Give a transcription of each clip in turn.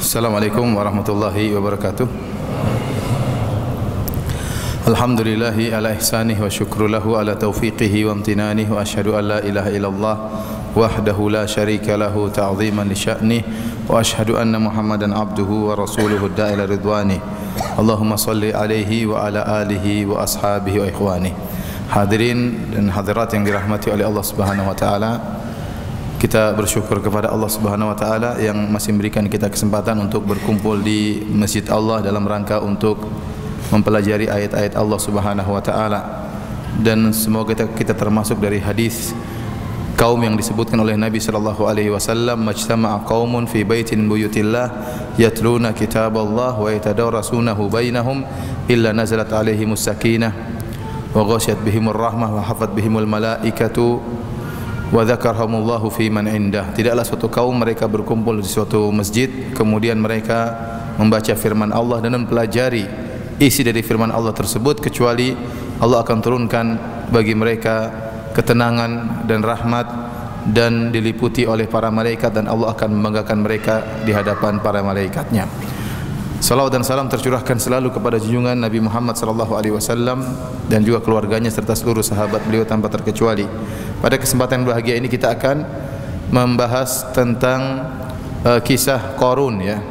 Assalamualaikum warahmatullahi wabarakatuh. Alhamdulillahi ala ihsanih wa syukru lahu ala taufiqihi wa amtinanih wa ashhadu an la ilaha illallah wahdahu la syarika lahu ta'ziman li sya'nih wa ashhadu anna Muhammadan abduhu wa rasuluhu da'ila ridwani. Allahumma salli alaihi wa ala alihi wa ashabihi wa ikhwani. Hadirin dan hadirat yang dirahmati oleh Allah Subhanahu wa taala, kita bersyukur kepada Allah Subhanahu wa taala yang masih memberikan kita kesempatan untuk berkumpul di Masjid Allah dalam rangka untuk mempelajari ayat-ayat Allah Subhanahu wa taala, dan semoga kita termasuk dari hadis kaum yang disebutkan oleh Nabi sallallahu alaihi wasallam, majtama'a qaumun fi baitin buyutillah yatluna kitaballah wa yatadarasunahu bainahum illa nazalat alaihimus sakinah wa ghasyat bihimur rahmah wa hafat bihimul malaikatu wa dzakarhamullahu fi man indah. Tidaklah suatu kaum mereka berkumpul di suatu masjid, kemudian mereka membaca firman Allah dan mempelajari isi dari firman Allah tersebut, kecuali Allah akan turunkan bagi mereka ketenangan dan rahmat dan diliputi oleh para malaikat, dan Allah akan membanggakan mereka di hadapan para malaikatnya. Salawat dan salam tercurahkan selalu kepada junjungan Nabi Muhammad sallallahu alaihi wasallam dan juga keluarganya serta seluruh sahabat beliau tanpa terkecuali. Pada kesempatan bahagia ini kita akan membahas tentang kisah Qarun, ya,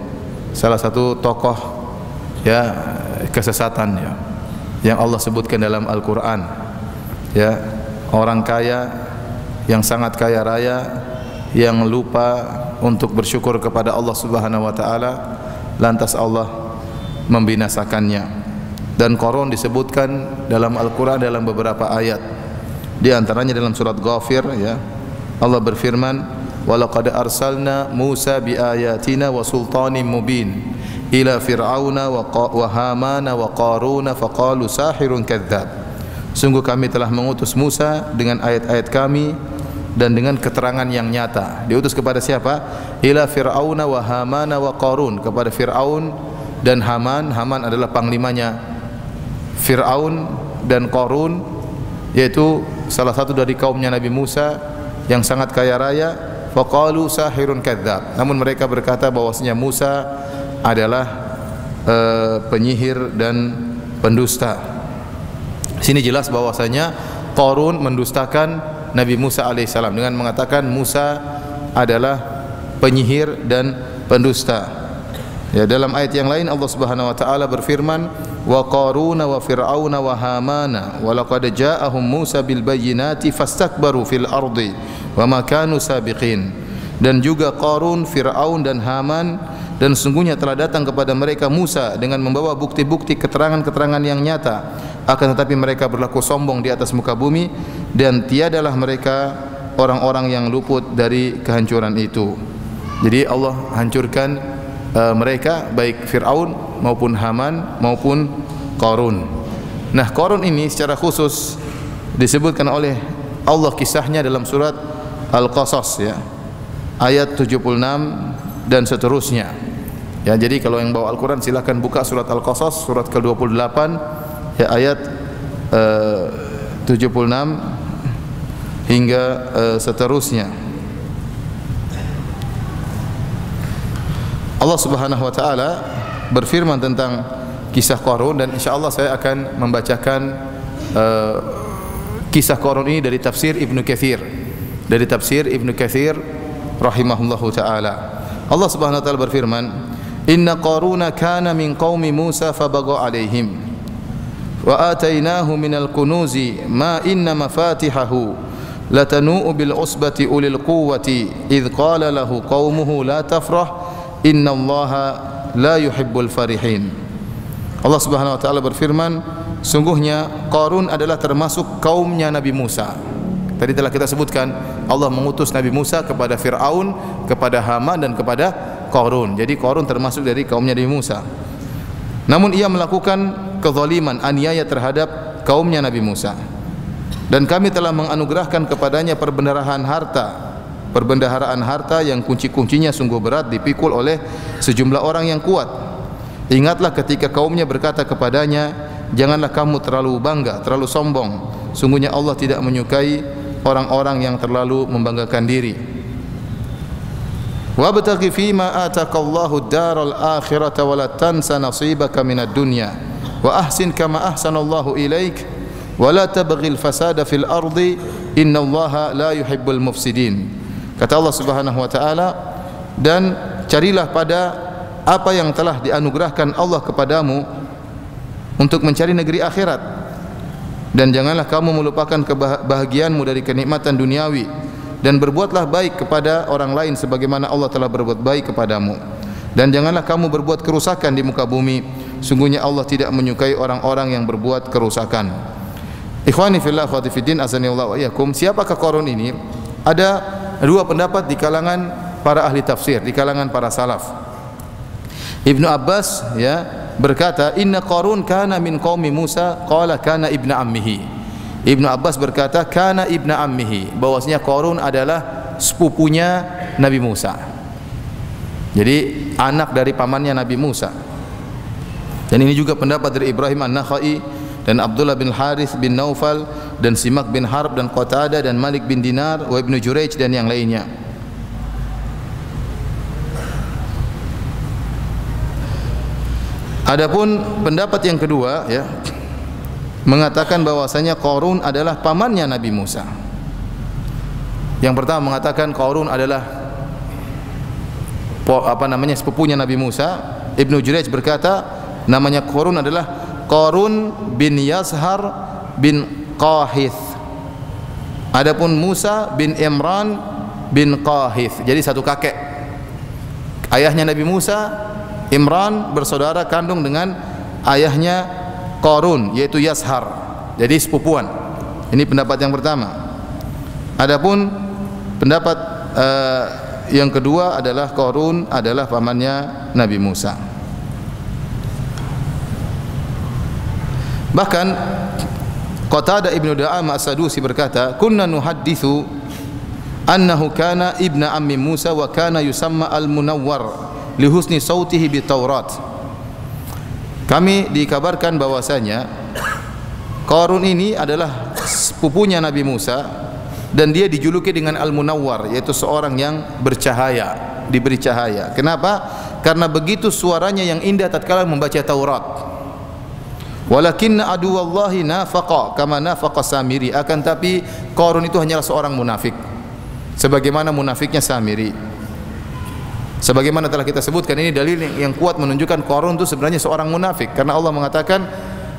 salah satu tokoh ya kesesatan ya yang Allah sebutkan dalam Al-Qur'an, ya, orang kaya yang sangat kaya raya yang lupa untuk bersyukur kepada Allah Subhanahu wa taala, lantas Allah membinasakannya. Dan Qarun disebutkan dalam Al-Qur'an dalam beberapa ayat. Di antaranya dalam surat Ghafir, ya, Allah berfirman, "Wa laqad arsalna Musa bi ayatina wa sultanin mubin ila fir'auna wa hamana wa qaruna faqalu sahirun kadzdzab." Sungguh kami telah mengutus Musa dengan ayat-ayat kami dan dengan keterangan yang nyata. Diutus kepada siapa? Ila fir'auna wa hamana wa qarun, kepada Fir'aun dan Haman. Haman adalah panglimanya Fir'aun, dan Qarun yaitu salah satu dari kaumnya Nabi Musa yang sangat kaya raya. Faqalu sahirun kadzdzab. Namun mereka berkata bahwasanya Musa adalah penyihir dan pendusta. Sini jelas bahwasanya Qarun mendustakan Nabi Musa alaihissalam dengan mengatakan Musa adalah penyihir dan pendusta. Ya, dalam ayat yang lain Allah Subhanahu wa taala berfirman, wa qaruna wa fir'auna wa hamana wa laqad ja'ahum Musa bil bayyinati fastakbaru fil ardi wa ma kanu sabiqin. Dan juga Qarun, Fir'aun dan Haman, dan sungguhnya telah datang kepada mereka Musa dengan membawa bukti-bukti keterangan-keterangan yang nyata, akan tetapi mereka berlaku sombong di atas muka bumi, dan tiadalah mereka orang-orang yang luput dari kehancuran itu. Jadi Allah hancurkan mereka, baik Fir'aun maupun Haman maupun Qarun. Nah, Qarun ini secara khusus disebutkan oleh Allah kisahnya dalam surat Al-Qasas, ya, ayat 76 dan seterusnya. Ya, jadi kalau yang bawa Al-Quran silakan buka surat Al-Qasas surat ke-28, ya, ayat 76 hingga seterusnya. Allah Subhanahu wa taala berfirman tentang kisah Qarun, dan insyaallah saya akan membacakan kisah Qarun ini dari tafsir Ibnu Katsir. Dari tafsir Ibnu Katsir rahimahullahu taala. Allah Subhanahu wa taala berfirman, "Inna Qaruna kana min qaumi Musa fabagha 'alaihim wa atainahu minal kunuzi ma inna mafatihahu latanu'u bil usbati ulil quwwati idh qala lahu qaumuhu la tafrah innallaha la yuhibbul farihin." Allah Subhanahu wa taala berfirman, sungguhnya Qarun adalah termasuk kaumnya Nabi Musa. Tadi telah kita sebutkan Allah mengutus Nabi Musa kepada Fir'aun, kepada Haman dan kepada Qarun. Jadi Qarun termasuk dari kaumnya Nabi Musa. Namun ia melakukan kezaliman, aniaya terhadap kaumnya Nabi Musa. Dan kami telah menganugerahkan kepadanya perbendaharaan harta yang kunci-kuncinya sungguh berat dipikul oleh sejumlah orang yang kuat. Ingatlah ketika kaumnya berkata kepadanya, janganlah kamu terlalu bangga, terlalu sombong. Sungguhnya Allah tidak menyukai orang-orang yang terlalu membanggakan diri. Wabtaghi fima ataqallahu ad-daral akhirata wa la tansa nasibaka minad dunya wa ahsin kama ahsanallahu ilaik wa la tabghil fasada fil ardi innallaha la yuhibbul mufsidin. Kata Allah Subhanahu wa taala, dan carilah pada apa yang telah dianugerahkan Allah kepadamu untuk mencari negeri akhirat, dan janganlah kamu melupakan kebahagiaanmu dari kenikmatan duniawi, dan berbuatlah baik kepada orang lain sebagaimana Allah telah berbuat baik kepadamu, dan janganlah kamu berbuat kerusakan di muka bumi, sungguhnya Allah tidak menyukai orang-orang yang berbuat kerusakan. Ikhwani fillah akhwati fiddin azanillahu wa iyyakum. Siapakah Qarun ini? Ada dua pendapat di kalangan para ahli tafsir, di kalangan para salaf. Ibnu Abbas berkata, inna Qarun kana min qaumi Musa, qala kana ibnu ammihi. Ibnu Abbas berkata kana ibnu ammihi, bahwasanya Qarun adalah sepupunya Nabi Musa. Jadi anak dari pamannya Nabi Musa. Dan ini juga pendapat dari Ibrahim An-Nakhai dan Abdullah bin Harith bin Naufal dan Simak bin Harb dan Qatadah dan Malik bin Dinar wa Ibnu Jurayj dan yang lainnya. Adapun pendapat yang kedua mengatakan bahwasanya Qarun adalah pamannya Nabi Musa. Yang pertama mengatakan Qarun adalah sepupunya Nabi Musa. Ibnu Jurayj berkata namanya Qarun adalah Qarun bin Yazhar bin Qahith. Adapun Musa bin Imran bin Qahith. Jadi satu kakek. Ayahnya Nabi Musa, Imran, bersaudara kandung dengan ayahnya Qarun, yaitu Yazhar. Jadi sepupuan. Ini pendapat yang pertama. Adapun pendapat yang kedua adalah Qarun adalah pamannya Nabi Musa. Bahkan Qatadah Ibnu Da'amah As-Sadusi berkata, kunna nuhadditsu annahu kana ibna ammi Musa wa kana yusamma al-Munawwar li husni sautihi bi Taurat. Kami dikabarkan bahwasanya Qarun ini adalah sepupunya Nabi Musa dan dia dijuluki dengan Al-Munawwar, yaitu seorang yang bercahaya, diberi cahaya. Kenapa? Karena begitu suaranya yang indah tatkala membaca Taurat. Walakinna aduwallahi nafaqa kama nafaqa Samiri. Akan tapi Qarun itu hanyalah seorang munafik, sebagaimana munafiknya Samiri. Sebagaimana telah kita sebutkan, ini dalil yang kuat menunjukkan Qarun itu sebenarnya seorang munafik, karena Allah mengatakan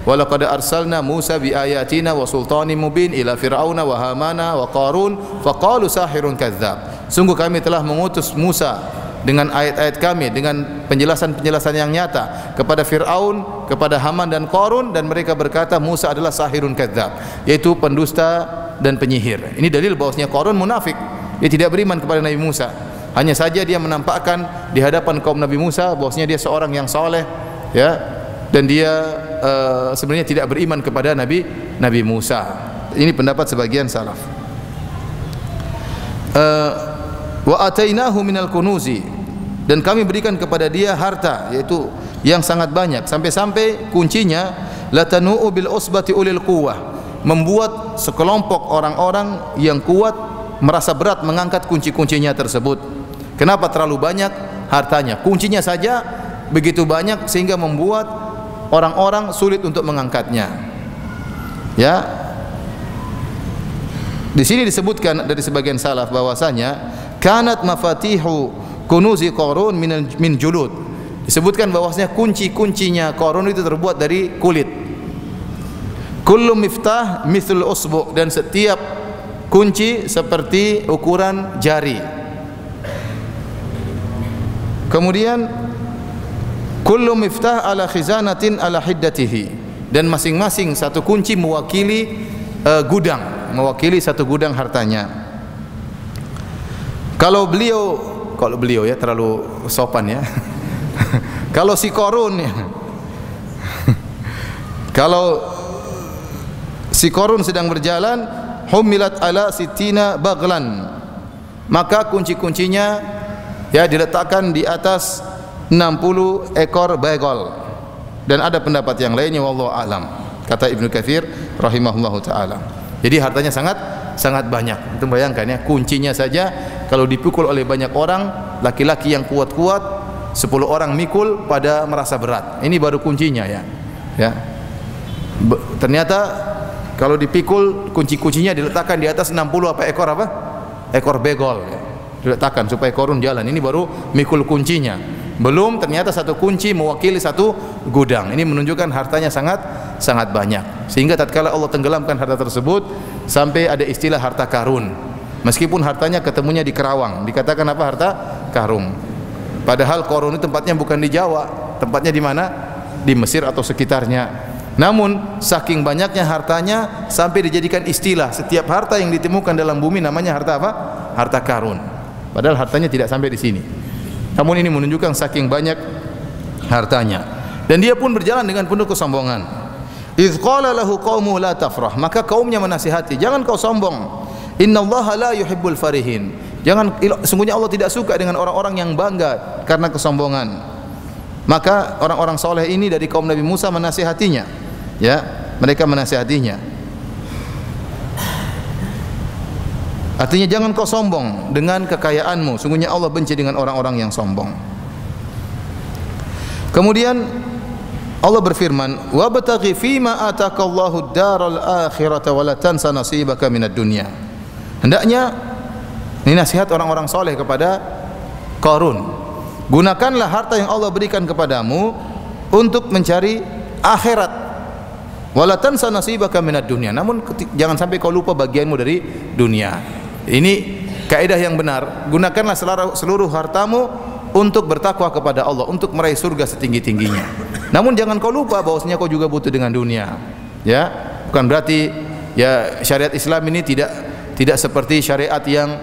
walaqad arsalna Musa bi ayatina wa sultanin mubin ila fir'auna wa hamana wa qarun faqalu sahirun kadzdzab. Sungguh kami telah mengutus Musa dengan ayat-ayat kami, dengan penjelasan-penjelasan yang nyata kepada Fir'aun, kepada Haman dan Qarun, dan mereka berkata Musa adalah sahirun kadzdzab, yaitu pendusta dan penyihir. Ini dalil bahwasanya Qarun munafik. Dia tidak beriman kepada Nabi Musa. Hanya saja dia menampakkan di hadapan kaum Nabi Musa bahwasanya dia seorang yang saleh, dan dia sebenarnya tidak beriman kepada Nabi Musa. Ini pendapat sebagian salaf. Wa atainahu minal kunuzi, dan kami berikan kepada dia harta, yaitu yang sangat banyak, sampai-sampai kuncinya latanu'u bil usbati ulil quwwah, membuat sekelompok orang-orang yang kuat merasa berat mengangkat kunci-kuncinya tersebut. Kenapa? Terlalu banyak hartanya, kuncinya saja begitu banyak sehingga membuat orang-orang sulit untuk mengangkatnya. Di sini disebutkan dari sebagian salaf bahwasanya kanat mafatihu kunuzi Qarun min julud. Disebutkan bahwasanya kunci-kuncinya Qarun itu terbuat dari kulit. Kullu miftah mithl usbu, dan setiap kunci seperti ukuran jari. Kemudian kullu miftah ala khizanatin ala hiddatihi, dan masing-masing satu kunci mewakili gudang, mewakili satu gudang hartanya. Kalau beliau terlalu sopan ya. Kalau si Qarun kalau si Qarun sedang berjalan, humilat ala sitina baglan, maka kunci-kuncinya diletakkan di atas 60 ekor bagol. Dan ada pendapat yang lainnya, wallahu alam, kata Ibnu Katsir rahimahullahu taala. Jadi hartanya sangat banyak. Itu bayangkan ya, kuncinya saja kalau dipukul oleh banyak orang, laki-laki yang kuat-kuat 10 orang mikul pada merasa berat. Ini baru kuncinya ya. Ya. Ternyata kalau dipikul kunci-kuncinya diletakkan di atas 60 ekor apa? Ekor begol ya. Diletakkan supaya korun jalan. Ini baru mikul kuncinya. Belum ternyata satu kunci mewakili satu gudang. Ini menunjukkan hartanya sangat banyak. Sehingga tatkala Allah tenggelamkan harta tersebut sampai ada istilah harta karun. Meskipun hartanya ketemunya di Kerawang, dikatakan apa? Harta karun. Padahal korun itu tempatnya bukan di Jawa, tempatnya di mana? Di Mesir atau sekitarnya. Namun saking banyaknya hartanya sampai dijadikan istilah, setiap harta yang ditemukan dalam bumi namanya harta apa? Harta karun. Padahal hartanya tidak sampai di sini. Namun ini menunjukkan saking banyak hartanya. Dan dia pun berjalan dengan penuh kesombongan. Idz qala lahu qaumuhu la tafrah, maka kaumnya menasihati, jangan kau sombong. Innallaha la yuhibbul farihin. Jangan, sungguhnya Allah tidak suka dengan orang-orang yang bangga karena kesombongan. Maka orang-orang soleh ini dari kaum Nabi Musa menasihatinya. Ya, mereka menasihatinya. Artinya jangan kau sombong dengan kekayaanmu. Sungguhnya Allah benci dengan orang-orang yang sombong. Kemudian Allah berfirman, "Wabtaghi fima atakallahu ad-daral akhirata wa la tansa nasibaka minad dunya." Hendaknya ini nasihat orang-orang soleh kepada Qarun. Gunakanlah harta yang Allah berikan kepadamu untuk mencari akhirat. Wala tansa nasibaka minad dunya. Namun jangan sampai kau lupa bagianmu dari dunia. Ini kaidah yang benar. Gunakanlah seluruh hartamu untuk bertakwa kepada Allah, untuk meraih surga setinggi-tingginya. Namun jangan kau lupa bahwasanya kau juga butuh dengan dunia. Ya, bukan berarti ya syariat Islam ini tidak seperti syariat yang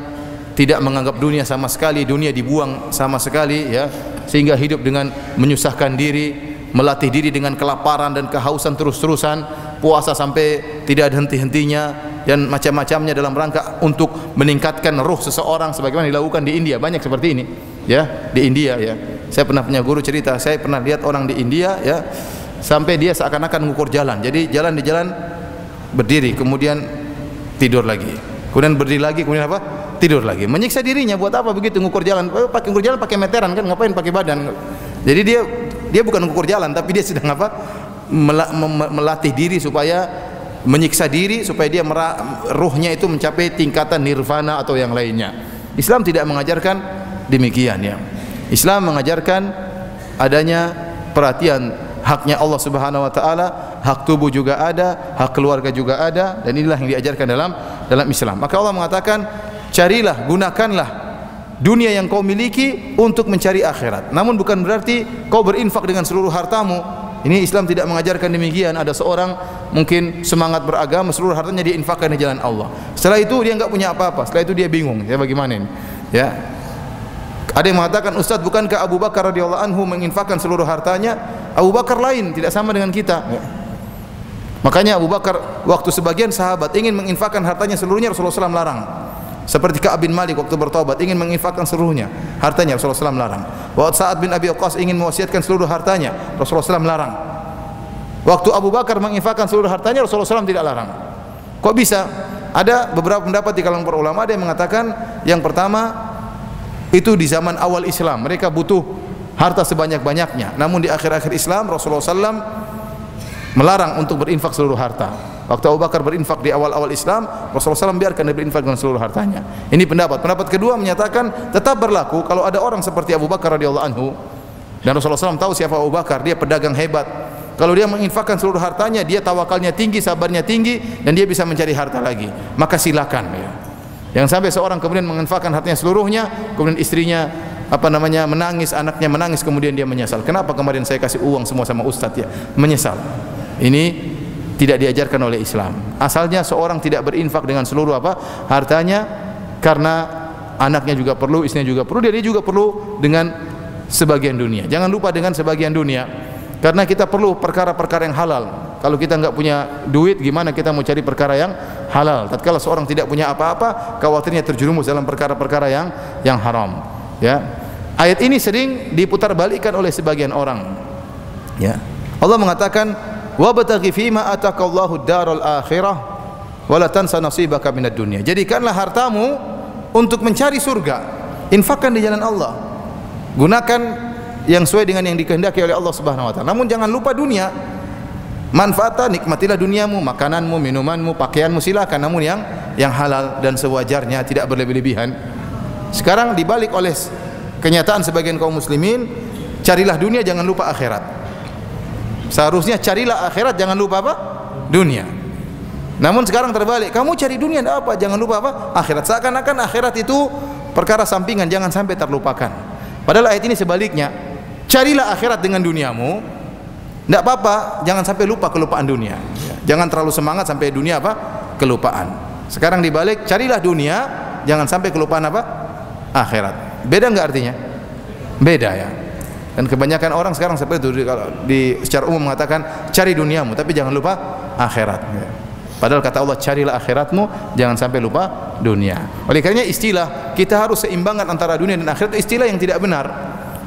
tidak menganggap dunia sama sekali, dunia dibuang sama sekali ya, sehingga hidup dengan menyusahkan diri, melatih diri dengan kelaparan dan kehausan terus-terusan, puasa sampai tidak ada henti-hentinya dan macam-macamnya dalam rangka untuk meningkatkan ruh seseorang sebagaimana dilakukan di India. Banyak seperti ini ya, di India ya. Saya pernah punya guru cerita, saya pernah lihat orang di India ya, sampai dia seakan-akan mengukur jalan. Jadi jalan di jalan berdiri, kemudian tidur lagi. Kemudian berdiri lagi, kemudian apa? Tidur lagi. Menyiksa dirinya buat apa begitu ngukur jalan? Pakai ngukur jalan pakai meteran kan, ngapain pakai badan? Jadi dia bukan ngukur jalan, tapi dia sedang apa? Melatih diri supaya menyiksa diri supaya dia ruhnya itu mencapai tingkatan nirvana atau yang lainnya. Islam tidak mengajarkan demikian ya. Islam mengajarkan adanya perhatian haknya Allah Subhanahu wa taala, hak tubuh juga ada, hak keluarga juga ada, dan inilah yang diajarkan dalam Islam. Maka Allah mengatakan, carilah, gunakanlah dunia yang kau miliki untuk mencari akhirat. Namun bukan berarti kau berinfak dengan seluruh hartamu. Ini Islam tidak mengajarkan demikian. Ada seorang mungkin semangat beragama, seluruh hartanya diinfakkan di jalan Allah. Setelah itu dia enggak punya apa-apa. Setelah itu dia bingung, ya bagaimana ini? Ya. Ada yang mengatakan, Ustaz, bukankah Abu Bakar radhiyallahu anhu menginfakkan seluruh hartanya? Abu Bakar lain, tidak sama dengan kita. Ya. Makanya Abu Bakar, waktu sebagian sahabat ingin menginfakkan hartanya seluruhnya, Rasulullah SAW larang. Seperti Ka'ab bin Malik waktu bertobat ingin menginfakkan seluruhnya hartanya, Rasulullah SAW larang. Waktu Sa'ad bin Abi Waqqas ingin mewasiatkan seluruh hartanya, Rasulullah SAW larang. Waktu Abu Bakar menginfakkan seluruh hartanya, Rasulullah SAW tidak larang. Kok bisa? Ada beberapa pendapat di kalangan para ulama. Ada yang mengatakan yang pertama itu di zaman awal Islam mereka butuh harta sebanyak-banyaknya. Namun di akhir-akhir Islam Rasulullah SAW melarang untuk berinfak seluruh harta. Waktu Abu Bakar berinfak di awal-awal Islam, Rasulullah SAW biarkan dia berinfak dengan seluruh hartanya. Ini pendapat. Pendapat kedua menyatakan tetap berlaku kalau ada orang seperti Abu Bakar radhiyallahu anhu, dan Rasulullah SAW tahu siapa Abu Bakar, dia pedagang hebat. Kalau dia menginfakkan seluruh hartanya, dia tawakalnya tinggi, sabarnya tinggi, dan dia bisa mencari harta lagi, maka silakan ya. Yang sampai seorang kemudian menginfakkan hartanya seluruhnya, kemudian istrinya menangis, anaknya menangis, kemudian dia menyesal. Kenapa kemarin saya kasih uang semua sama ustadz ya? Menyesal. Ini tidak diajarkan oleh Islam. Asalnya seorang tidak berinfak dengan seluruh hartanya karena anaknya juga perlu, istrinya juga perlu, dia juga perlu dengan sebagian dunia. Jangan lupa dengan sebagian dunia, karena kita perlu perkara-perkara yang halal. Kalau kita nggak punya duit, gimana kita mau cari perkara yang halal? Tatkala seorang tidak punya apa-apa, khawatirnya terjerumus dalam perkara-perkara yang haram. Ya, ayat ini sering diputarbalikkan oleh sebagian orang. Ya, Allah mengatakan, wabtaghi fima atakallahu ad-daral akhirah wa la tansa nasibaka minad dunya. Jadikanlah hartamu untuk mencari surga, infakkan di jalan Allah. Gunakan yang sesuai dengan yang dikehendaki oleh Allah Subhanahu wa taala. Namun jangan lupa dunia. Manfaatnya, nikmatilah duniamu, makananmu, minumanmu, pakaianmu, silakan, namun yang halal dan sewajarnya, tidak berlebih-lebihan. Sekarang dibalik oleh kenyataan sebagian kaum muslimin, carilah dunia, jangan lupa akhirat. Seharusnya carilah akhirat, jangan lupa apa? Dunia. Namun sekarang terbalik, kamu cari dunia tidak apa, jangan lupa apa? Akhirat. Seakan-akan akhirat itu perkara sampingan, jangan sampai terlupakan. Padahal ayat ini sebaliknya, carilah akhirat dengan duniamu. Tidak apa-apa, jangan sampai lupa kelupaan dunia. Jangan terlalu semangat sampai dunia apa? Kelupaan. Sekarang dibalik, carilah dunia, jangan sampai kelupaan apa? Akhirat. Beda enggak artinya? Beda ya. Dan kebanyakan orang sekarang seperti itu, kalau secara umum mengatakan cari duniamu, tapi jangan lupa akhirat. Padahal kata Allah, carilah akhiratmu, jangan sampai lupa dunia. Oleh karenanya istilah kita harus seimbangkan antara dunia dan akhirat, itu istilah yang tidak benar.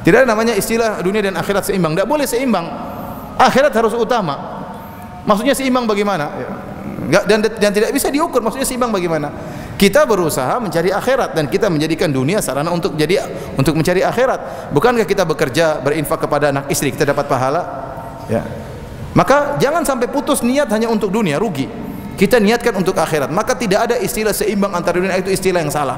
Tidak ada namanya istilah dunia dan akhirat seimbang. Tidak boleh seimbang. Akhirat harus utama. Maksudnya seimbang bagaimana? Dan tidak bisa diukur. Maksudnya seimbang bagaimana? Kita berusaha mencari akhirat dan kita menjadikan dunia sarana untuk mencari akhirat. Bukankah kita bekerja, berinfak kepada anak istri, kita dapat pahala? Ya. Maka jangan sampai putus niat hanya untuk dunia, rugi. Kita niatkan untuk akhirat. Maka tidak ada istilah seimbang antara dunia, itu istilah yang salah.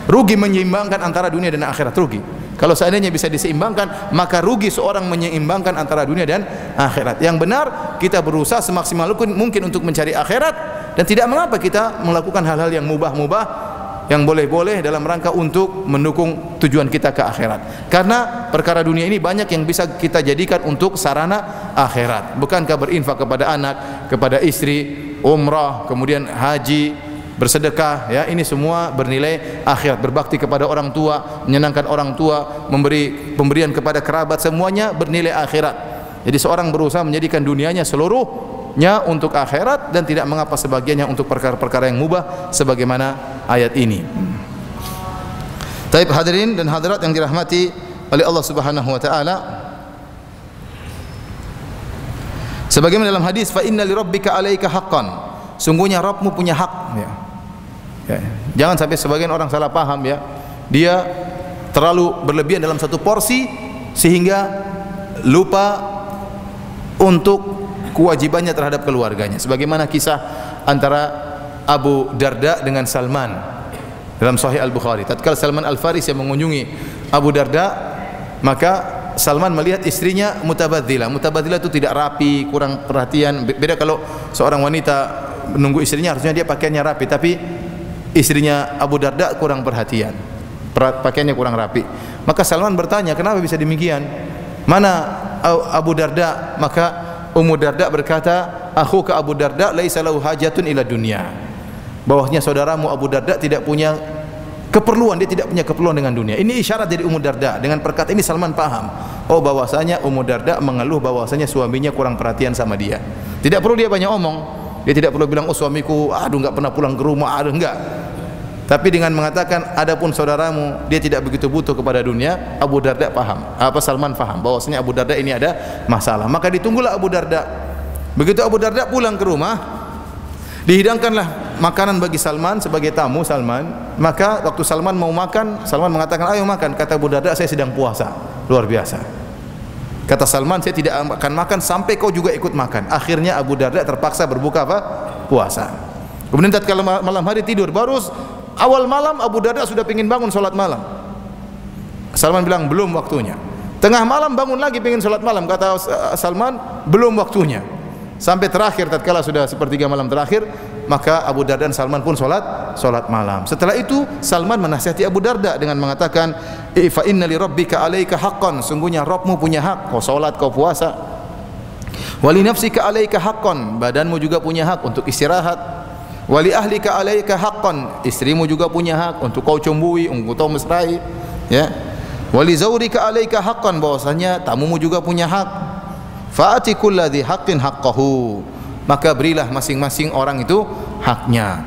Rugi menyeimbangkan antara dunia dan akhirat, rugi. Kalau seandainya bisa diseimbangkan, maka rugi seorang menyeimbangkan antara dunia dan akhirat. Yang benar, kita berusaha semaksimal mungkin untuk mencari akhirat, dan tidak mengapa kita melakukan hal-hal yang mubah-mubah, yang boleh-boleh dalam rangka untuk mendukung tujuan kita ke akhirat. Karena perkara dunia ini banyak yang bisa kita jadikan untuk sarana akhirat. Bukankah berinfak kepada anak, kepada istri, umrah, kemudian haji, bersedekah, ya, ini semua bernilai akhirat. Berbakti kepada orang tua, menyenangkan orang tua, memberi pemberian kepada kerabat, semuanya bernilai akhirat. Jadi seorang berusaha menjadikan dunianya seluruhnya untuk akhirat, dan tidak mengapa sebagiannya untuk perkara-perkara yang mubah sebagaimana ayat ini. Taib hadirin dan hadirat yang dirahmati oleh Allah Subhanahu wa taala, sebagaimana dalam hadis, fa inna li rabbika 'alaika haqqan, sungguhnya Rabbmu punya hak, ya. Ya. Jangan sampai sebagian orang salah paham, ya. Dia terlalu berlebihan dalam satu porsi sehingga lupa untuk kewajibannya terhadap keluarganya. Sebagaimana kisah antara Abu Darda dengan Salman dalam Sahih Al-Bukhari. Tatkala Salman Al-Farisi yang mengunjungi Abu Darda, maka Salman melihat istrinya mutabadzila. Mutabadzila itu tidak rapi, kurang perhatian. Beda kalau seorang wanita menunggu istrinya, harusnya dia pakaiannya rapi, tapi istrinya Abu Darda kurang perhatian, pakaiannya kurang rapi. Maka Salman bertanya, kenapa bisa demikian? Mana Abu Darda? Maka Ummu Darda berkata, akhuka Abu Darda laisa lahu hajatun ila dunya. Bahwasanya saudaramu Abu Darda tidak punya keperluan, dia tidak punya keperluan dengan dunia. Ini isyarat dari Ummu Darda. Dengan perkataan ini Salman paham, oh bahwasanya Ummu Darda mengeluh bahwasanya suaminya kurang perhatian sama dia. Tidak perlu dia banyak omong. Dia tidak perlu bilang, oh suamiku aduh enggak pernah pulang ke rumah, aduh enggak. Tapi dengan mengatakan adapun saudaramu dia tidak begitu butuh kepada dunia, Abu Darda paham. Salman paham bahwasanya Abu Darda ini ada masalah. Maka ditunggulah Abu Darda. Begitu Abu Darda pulang ke rumah, dihidangkanlah makanan bagi Salman sebagai tamu Salman. Maka waktu Salman mau makan, Salman mengatakan, ayo makan. Kata Abu Darda, saya sedang puasa. Luar biasa. Kata Salman, saya tidak akan makan sampai kau juga ikut makan. Akhirnya Abu Darda terpaksa berbuka apa? Puasa. Kemudian tatkala malam hari tidur, baru awal malam Abu Darda sudah ingin bangun salat malam. Salman bilang belum waktunya. Tengah malam bangun lagi ingin salat malam. Kata Salman, belum waktunya. Sampai terakhir tatkala sudah sepertiga malam terakhir, maka Abu Darda dan Salman pun salat malam. Setelah itu Salman menasihati Abu Darda dengan mengatakan, fa inna li rabbika 'alaika haqqan, sungguhnya Rabbmu punya hak, kau salat, kau puasa. Wa li nafsika 'alaika haqqan, badanmu juga punya hak untuk istirahat. Wa li ahlika 'alaika haqqan, istrimu juga punya hak untuk kau cumbui, untuk kau mesrai, ya. Wa li zawrika 'alaika haqqan, bahwasanya tamumu juga punya hak. Fa'ati kulladzi haqqin haqqahu, maka berilah masing-masing orang itu haknya.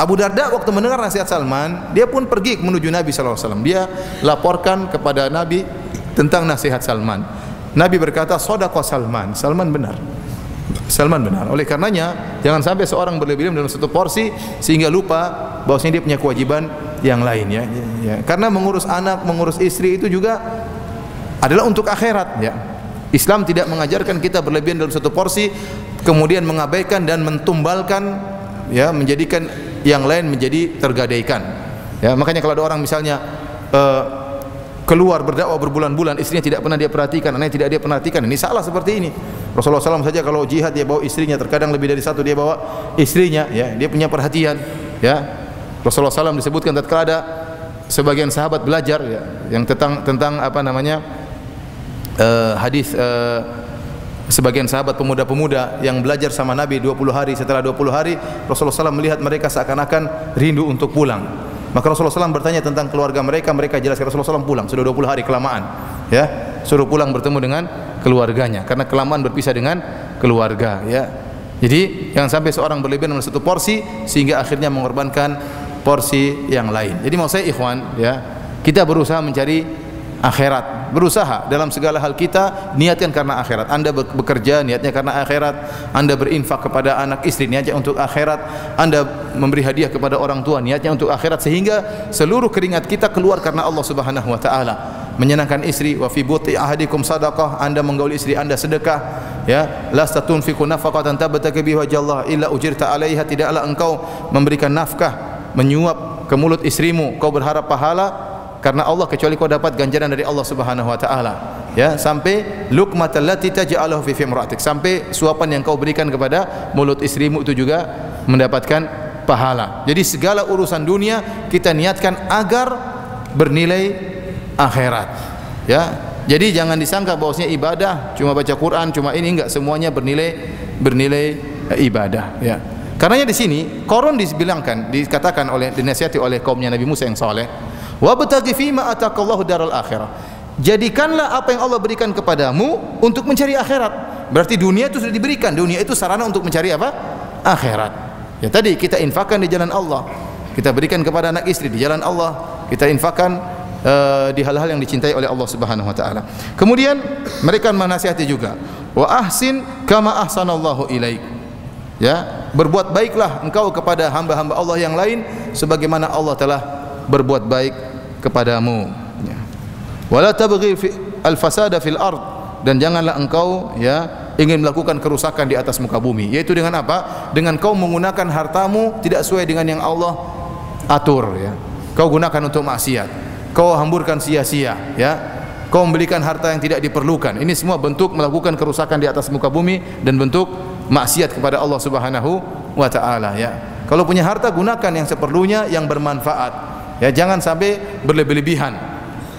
Abu Darda waktu mendengar nasihat Salman, dia pun pergi menuju Nabi sallallahu alaihi wasallam. Dia laporkan kepada Nabi tentang nasihat Salman. Nabi berkata, shadaqa Salman. Salman benar. Salman benar. Oleh karenanya jangan sampai seorang berlebihan dalam satu porsi sehingga lupa bahwasanya dia punya kewajiban yang lain ya. Karena mengurus anak, mengurus istri itu juga adalah untuk akhirat ya. Islam tidak mengajarkan kita berlebihan dalam satu porsi kemudian mengabaikan dan mentumbalkan ya, menjadikan yang lain menjadi tergadaikan. Ya, makanya kalau ada orang misalnya keluar berdakwah berbulan-bulan, istrinya tidak pernah dia perhatikan, anaknya tidak dia perhatikan, ini salah seperti ini. Rasulullah SAW saja kalau jihad dia bawa istrinya, terkadang lebih dari satu dia bawa istrinya, ya, dia punya perhatian. Ya, Rasulullah SAW disebutkan tatkala ada sebagian sahabat belajar ya, yang tentang apa namanya hadis sebagian sahabat pemuda-pemuda yang belajar sama Nabi 20 hari. Setelah 20 hari Rasulullah SAW melihat mereka seakan-akan rindu untuk pulang. Maka Rasulullah SAW bertanya tentang keluarga mereka, mereka jelaskan. Rasulullah SAW pulang, sudah 20 hari kelamaan ya, suruh pulang bertemu dengan keluarganya karena kelamaan berpisah dengan keluarga ya. Jadi jangan sampai seorang berlebihan dalam satu porsi sehingga akhirnya mengorbankan porsi yang lain. Jadi mau saya ikhwan ya, kita berusaha mencari akhirat, berusaha dalam segala hal kita niatkan karena akhirat. Anda bekerja niatnya karena akhirat, Anda berinfak kepada anak istri niatnya untuk akhirat, Anda memberi hadiah kepada orang tua niatnya untuk akhirat, sehingga seluruh keringat kita keluar karena Allah Subhanahu wa taala. Menyenangkan istri, wa fi buti ahadikum sadaqah, Anda menggauli istri Anda sedekah ya. Lasta tunfiqu nafaqatan tabtaki biha wajhallah illa ujirta 'alaiha, tidaklah engkau memberikan nafkah menyuap ke mulut istrimu kau berharap pahala karena Allah kecuali kau dapat ganjaran dari Allah Subhanahu wa taala ya. Sampai luqmatal lati taj'aluhu fi imra'atik, sampai suapan yang kau berikan kepada mulut istrimu itu juga mendapatkan pahala. Jadi segala urusan dunia kita niatkan agar bernilai akhirat ya. Jadi jangan disangka bahwasanya ibadah cuma baca Quran, cuma ini, enggak, semuanya bernilai ibadah ya. Karenanya di sini Qarun dikatakan dinasihati oleh kaumnya Nabi Musa yang saleh, wabtaghi fima ataqallahu daral akhirah, jadikanlah apa yang Allah berikan kepadamu untuk mencari akhirat. Berarti dunia itu sudah diberikan, dunia itu sarana untuk mencari apa? Akhirat. Ya tadi kita infakkan di jalan Allah, kita berikan kepada anak istri di jalan Allah, kita infakkan di hal-hal yang dicintai oleh Allah Subhanahu wa taala. Kemudian mereka menasihati juga, wa ahsin kama ahsanallahu ilaik. Ya, berbuat baiklah engkau kepada hamba-hamba Allah yang lain sebagaimana Allah telah berbuat baik kepadamu ya. Wala tabghi al-fasada fil ard, dan janganlah engkau ya ingin melakukan kerusakan di atas muka bumi. Yaitu dengan apa? Dengan kau menggunakan hartamu tidak sesuai dengan yang Allah atur ya. Kau gunakan untuk maksiat, kau hamburkan sia-sia ya. Kau membelikan harta yang tidak diperlukan. Ini semua bentuk melakukan kerusakan di atas muka bumi dan bentuk maksiat kepada Allah Subhanahu wa taala ya. Kalau punya harta gunakan yang seperlunya, yang bermanfaat. Ya, jangan sampai berlebih-lebihan.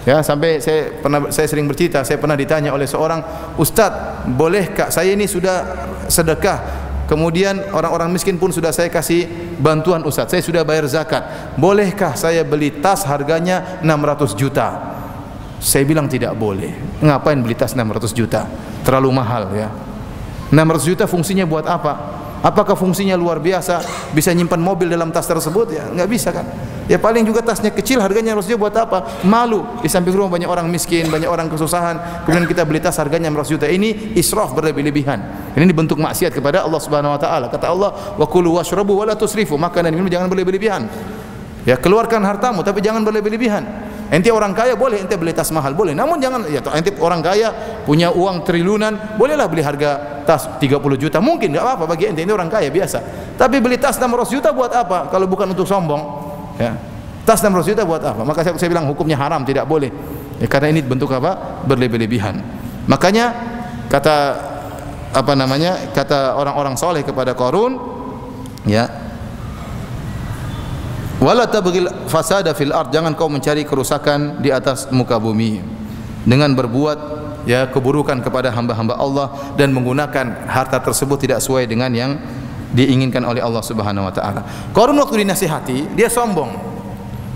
Ya, sampai saya sering bercerita, saya pernah ditanya oleh seorang, "Ustaz, bolehkah saya ini sudah sedekah, kemudian orang-orang miskin pun sudah saya kasih bantuan Ustaz, saya sudah bayar zakat. Bolehkah saya beli tas harganya 600 juta?" Saya bilang tidak boleh. Ngapain beli tas 600 juta? Terlalu mahal ya. 600 juta fungsinya buat apa? Apakah fungsinya luar biasa? Bisa nyimpan mobil dalam tas tersebut? Ya, nggak bisa kan? Ya paling juga tasnya kecil, harganya 600 juta buat apa? Malu. Di samping rumah banyak orang miskin, banyak orang kesusahan. Kemudian kita beli tas harganya 600 juta. Ini israf, berlebih-lebihan. Ini bentuk maksiat kepada Allah Subhanahu wa taala. Kata Allah, "Wa kulu washrabu wa la tusrifu." Makan dan minum jangan berlebih-lebihan. Ya, keluarkan hartamu tapi jangan berlebih-lebihan. Ente orang kaya boleh ente beli tas mahal, boleh. Namun jangan ya, ente orang kaya punya uang triliunan, bolehlah beli harga tas 30 juta. Mungkin enggak apa-apa bagi ente, ini orang kaya biasa. Tapi beli tas 600 juta buat apa? Kalau bukan untuk sombong, ya. Tas 600 juta buat apa? Maka saya bilang hukumnya haram, tidak boleh. Ya, karena ini bentuk apa? Berlebih-lebihan. Makanya kata apa namanya? Kata orang-orang soleh kepada Qarun, ya, wala tabghil fasada fil ard, jangan kau mencari kerusakan di atas muka bumi dengan berbuat ya keburukan kepada hamba-hamba Allah dan menggunakan harta tersebut tidak sesuai dengan yang diinginkan oleh Allah Subhanahu wa taala. Qarun waktu dinasihati, dia sombong.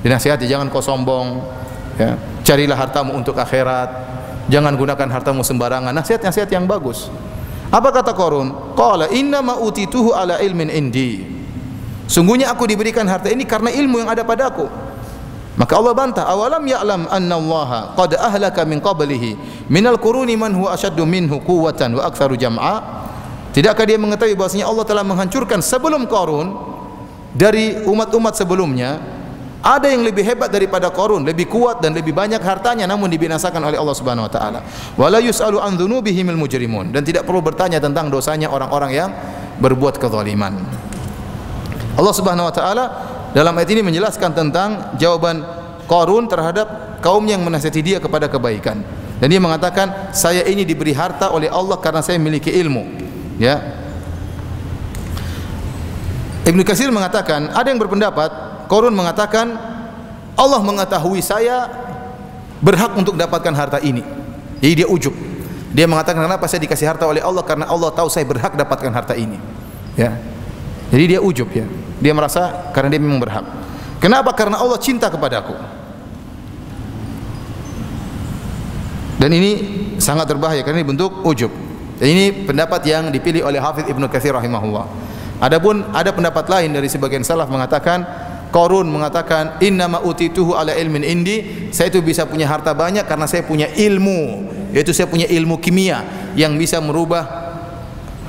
Dinasihati, jangan kau sombong ya. Carilah hartamu untuk akhirat. Jangan gunakan hartamu sembarangan. Nasihat-nasihat yang bagus. Apa kata Qarun? Qala inna ma utituhu ala ilmin indi. Sungguhnya aku diberikan harta ini karena ilmu yang ada padaku. Maka Allah bantah, awalam ya'lam anna Allaha qad ahlaka min qablihi minal quruni man huwa ashaddu minhu quwwatan wa aktsaru jam'a. Tidakkah dia mengetahui bahwasanya Allah telah menghancurkan sebelum Qarun dari umat-umat sebelumnya Ada yang lebih hebat daripada Qarun, lebih kuat dan lebih banyak hartanya, namun dibinasakan oleh Allah Subhanahu wa taala. Wala yus'alu an dzunubihimul mujrimun, dan tidak perlu bertanya tentang dosanya orang-orang yang berbuat kezaliman. Allah Subhanahu wa taala dalam ayat ini menjelaskan tentang jawaban Qarun terhadap kaum yang menasihati dia kepada kebaikan. Dan dia mengatakan, saya ini diberi harta oleh Allah karena saya memiliki ilmu. Ya. Ibnu Katsir mengatakan, ada yang berpendapat Qarun mengatakan, Allah mengetahui saya berhak untuk dapatkan harta ini. Jadi dia ujub. Dia mengatakan, kenapa saya dikasih harta oleh Allah? Karena Allah tahu saya berhak dapatkan harta ini. Ya. Jadi dia ujub, ya. Dia merasa karena dia memang berhak. Kenapa? Karena Allah cinta kepadaku. Dan ini sangat berbahaya karena ini bentuk ujub. Dan ini pendapat yang dipilih oleh Hafidz Ibnu Katsir rahimahullah. Adapun ada pendapat lain dari sebagian salaf mengatakan, Qarun mengatakan, innama utituhu ala ilmin indi, saya itu bisa punya harta banyak karena saya punya ilmu, yaitu saya punya ilmu kimia yang bisa merubah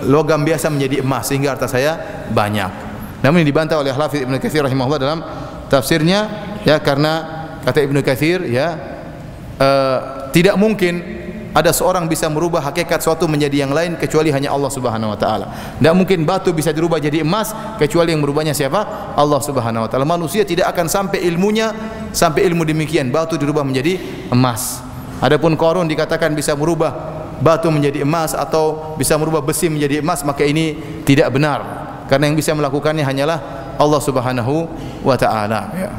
logam biasa menjadi emas sehingga harta saya banyak. Namun ini dibantah oleh Hafidz Ibnu Katsir rahimahullah dalam tafsirnya, ya, karena kata Ibnu Katsir, ya, tidak mungkin ada seorang bisa merubah hakikat suatu menjadi yang lain kecuali hanya Allah Subhanahu wa taala. Tidak mungkin batu bisa dirubah jadi emas kecuali yang merubahnya siapa? Allah Subhanahu wa taala. Manusia tidak akan sampai ilmunya sampai ilmu demikian batu dirubah menjadi emas. Adapun Qarun dikatakan bisa merubah batu menjadi emas atau bisa merubah besi menjadi emas, maka ini tidak benar. Karena yang bisa melakukannya hanyalah Allah Subhanahu wa taala, ya.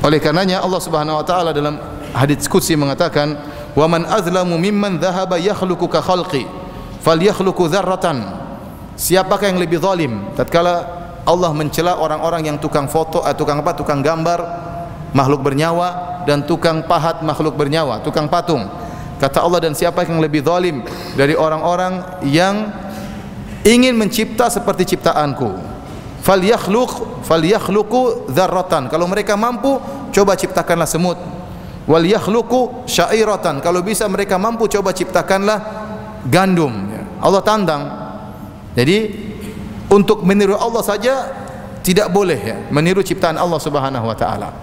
Oleh karenanya Allah Subhanahu wa taala dalam hadits qudsi mengatakan, wa man azlamu mimman dhahaba yakhluqu ka khalqi falyakhluqu dzarratan. Siapakah yang lebih zalim tatkala Allah mencela orang-orang yang tukang foto, tukang gambar makhluk bernyawa dan tukang pahat makhluk bernyawa, tukang patung. Kata Allah, dan siapa yang lebih zalim dari orang-orang yang ingin mencipta seperti ciptaanku? Falyakhluqu dzarratan. Kalau mereka mampu, coba ciptakanlah semut. Wal yakhluqu syairatan, kalau bisa mereka mampu, coba ciptakanlah gandum. Allah tantang. Jadi untuk meniru Allah saja tidak boleh, ya, meniru ciptaan Allah Subhanahu wa taala.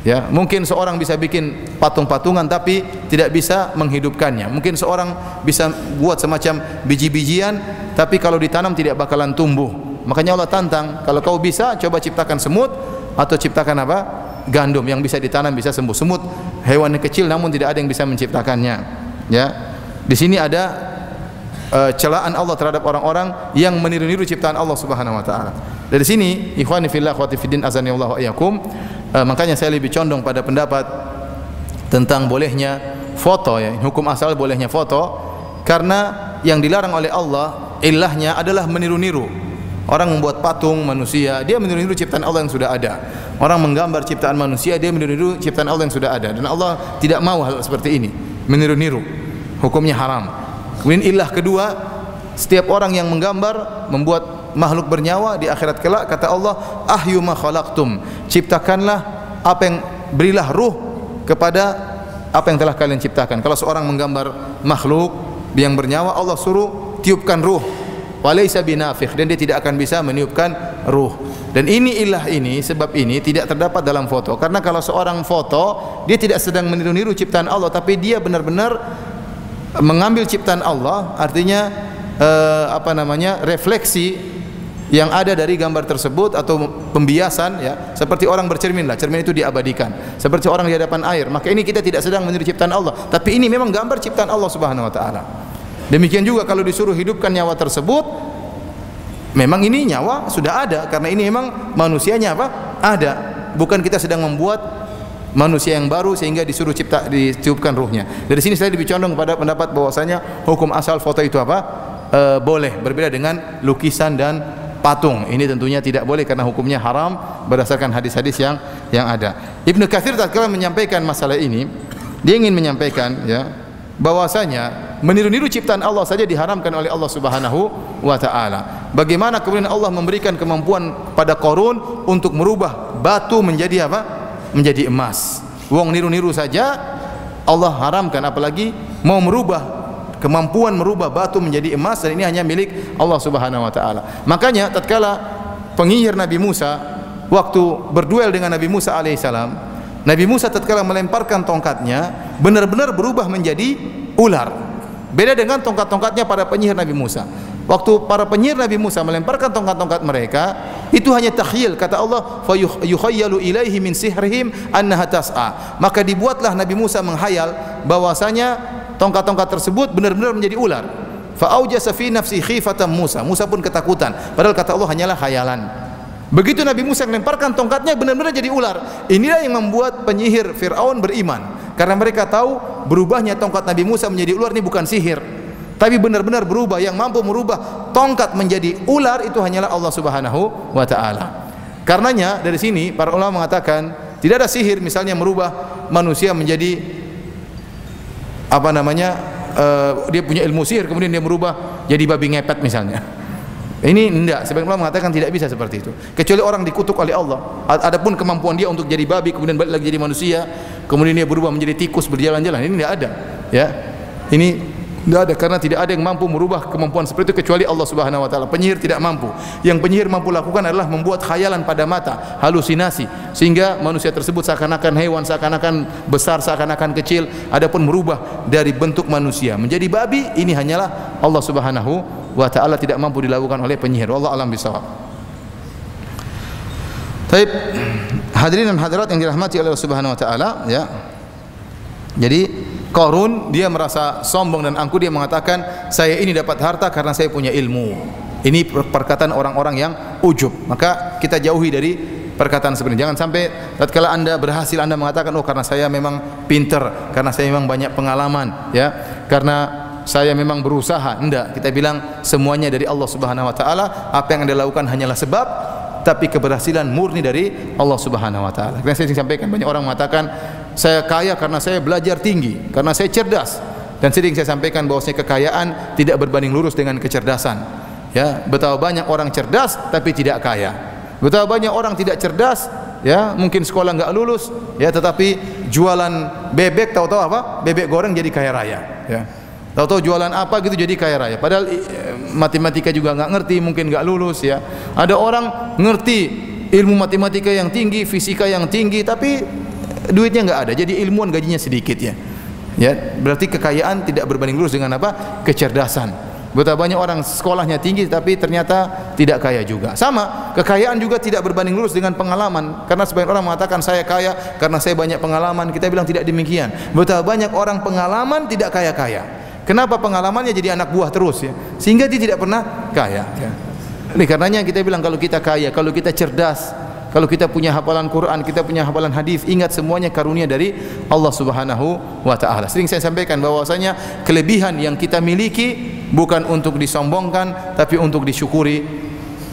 Ya, mungkin seorang bisa bikin patung-patungan tapi tidak bisa menghidupkannya. Mungkin seorang bisa buat semacam biji-bijian tapi kalau ditanam tidak bakalan tumbuh. Makanya Allah tantang, kalau kau bisa coba ciptakan semut atau ciptakan apa? Gandum yang bisa ditanam, bisa sembuh. Semut hewan yang kecil namun tidak ada yang bisa menciptakannya, ya. Di sini ada celaan Allah terhadap orang-orang yang meniru-niru ciptaan Allah Subhanahu wa taala. Dari sini, ikhwani fillah akhwati fiddin azanillahu wa iyyakum, makanya saya lebih condong pada pendapat tentang bolehnya foto, ya, hukum asal bolehnya foto, karena yang dilarang oleh Allah ilahnya adalah meniru-niru. Orang membuat patung manusia, dia meniru-niru ciptaan Allah yang sudah ada. Orang menggambar ciptaan manusia, dia meniru-niru ciptaan Allah yang sudah ada. Dan Allah tidak mau hal seperti ini, meniru-niru. Hukumnya haram. Kemudian ilah kedua, setiap orang yang menggambar, membuat makhluk bernyawa di akhirat kelak, kata Allah, ahyu ma khalaqtum, ciptakanlah apa yang, berilah ruh kepada apa yang telah kalian ciptakan. Kalau seorang menggambar makhluk yang bernyawa, Allah suruh tiupkan ruh, walaysa binafikh, dan dia tidak akan bisa meniupkan ruh. Dan ini ilah ini, sebab ini tidak terdapat dalam foto. Karena kalau seorang foto, dia tidak sedang meniru-niru ciptaan Allah, tapi dia benar-benar mengambil ciptaan Allah, artinya refleksi yang ada dari gambar tersebut atau pembiasan, ya, seperti orang bercermin lah, cermin itu diabadikan, seperti orang di hadapan air. Maka ini kita tidak sedang meniru ciptaan Allah, tapi ini memang gambar ciptaan Allah Subhanahu wa taala. Demikian juga kalau disuruh hidupkan nyawa tersebut, memang ini nyawa sudah ada, karena ini memang manusianya apa? Ada. Bukan kita sedang membuat manusia yang baru sehingga disuruh ditiupkan ruhnya. Dari sini saya lebih condong pada pendapat bahwasanya hukum asal foto itu apa? Boleh, berbeda dengan lukisan dan patung. Ini tentunya tidak boleh karena hukumnya haram berdasarkan hadis-hadis yang ada. Ibnu Katsir tatkala menyampaikan masalah ini, dia ingin menyampaikan, ya, bahwasanya meniru-niru ciptaan Allah saja diharamkan oleh Allah Subhanahu wa taala. Bagaimana kemudian Allah memberikan kemampuan pada Qarun untuk merubah batu menjadi apa? Menjadi emas. Wong niru-niru saja Allah haramkan, apalagi mau merubah, kemampuan merubah batu menjadi emas, dan ini hanya milik Allah Subhanahu wa taala. Makanya tatkala penyihir Nabi Musa waktu berduel dengan Nabi Musa alaihissalam, Nabi Musa tatkala melemparkan tongkatnya benar-benar berubah menjadi ular. Beda dengan tongkat-tongkatnya para penyihir Nabi Musa. Waktu para penyihir Nabi Musa melemparkan tongkat-tongkat mereka, itu hanya takhyil. Kata Allah, fa yukhayyalu ilaihi min sihrihim annaha tas'a. Maka dibuatlah Nabi Musa menghayal bahwasanya tongkat-tongkat tersebut benar-benar menjadi ular. Fa aujasa fi nafsi khifatan Musa. Musa pun ketakutan. Padahal kata Allah hanyalah khayalan. Begitu Nabi Musa melemparkan tongkatnya benar-benar jadi ular. Inilah yang membuat penyihir Fir'aun beriman. Karena mereka tahu berubahnya tongkat Nabi Musa menjadi ular ini bukan sihir, tapi benar-benar berubah. Yang mampu merubah tongkat menjadi ular itu hanyalah Allah Subhanahu wa taala. Karenanya dari sini para ulama mengatakan tidak ada sihir misalnya merubah manusia menjadi apa namanya, dia punya ilmu sihir kemudian dia merubah jadi babi ngepet misalnya. Ini tidak, sebagian ulama mengatakan tidak bisa seperti itu. Kecuali orang dikutuk oleh Allah. Adapun kemampuan dia untuk jadi babi kemudian balik lagi jadi manusia, kemudian dia berubah menjadi tikus berjalan-jalan, ini tidak ada. Ya, ini tidak ada karena tidak ada yang mampu merubah kemampuan seperti itu kecuali Allah Subhanahu Wa Taala. Penyihir tidak mampu. Yang penyihir mampu lakukan adalah membuat khayalan pada mata, halusinasi, sehingga manusia tersebut seakan-akan hewan, seakan-akan besar, seakan-akan kecil. Adapun merubah dari bentuk manusia menjadi babi, ini hanyalah Allah Subhanahu wa ta'ala, tidak mampu dilakukan oleh penyihir. Wallahu a'lam bishawab. Baik, hadirin dan hadirat yang dirahmati oleh Allah Subhanahu wa taala, ya. Jadi Qarun dia merasa sombong dan angkuh, dia mengatakan saya ini dapat harta karena saya punya ilmu. Ini perkataan orang-orang yang ujub. Maka kita jauhi dari perkataan seperti ini. Jangan sampai tatkala Anda berhasil Anda mengatakan oh karena saya memang pinter, karena saya memang banyak pengalaman, ya. Karena saya memang berusaha. Enggak, kita bilang semuanya dari Allah Subhanahu wa taala. Apa yang Anda lakukan hanyalah sebab, tapi keberhasilan murni dari Allah Subhanahu wa taala. Karena saya sampaikan banyak orang mengatakan saya kaya karena saya belajar tinggi, karena saya cerdas. Dan sering saya sampaikan bahwasanya kekayaan tidak berbanding lurus dengan kecerdasan. Ya, betapa banyak orang cerdas tapi tidak kaya. Betapa banyak orang tidak cerdas, ya, mungkin sekolah enggak lulus, ya, tetapi jualan bebek tahu-tahu apa? Bebek goreng jadi kaya raya, ya. Tahu-tahu jualan apa gitu jadi kaya raya. Padahal matematika juga enggak ngerti, mungkin enggak lulus, ya. Ada orang ngerti ilmu matematika yang tinggi, fisika yang tinggi, tapi duitnya enggak ada. Jadi ilmuwan gajinya sedikit, ya. Ya, berarti kekayaan tidak berbanding lurus dengan apa? Kecerdasan. Betapa banyak orang sekolahnya tinggi tapi ternyata tidak kaya juga. Sama, kekayaan juga tidak berbanding lurus dengan pengalaman. Karena sebagian orang mengatakan saya kaya karena saya banyak pengalaman. Kita bilang tidak demikian. Betapa banyak orang pengalaman tidak kaya-kaya. Kenapa pengalamannya jadi anak buah terus, ya? Sehingga dia tidak pernah kaya, ya. Oleh karenanya kita bilang kalau kita kaya, kalau kita cerdas, kalau kita punya hafalan Quran, kita punya hafalan hadis, ingat semuanya karunia dari Allah Subhanahu wa taala. Sering saya sampaikan bahwasanya kelebihan yang kita miliki bukan untuk disombongkan tapi untuk disyukuri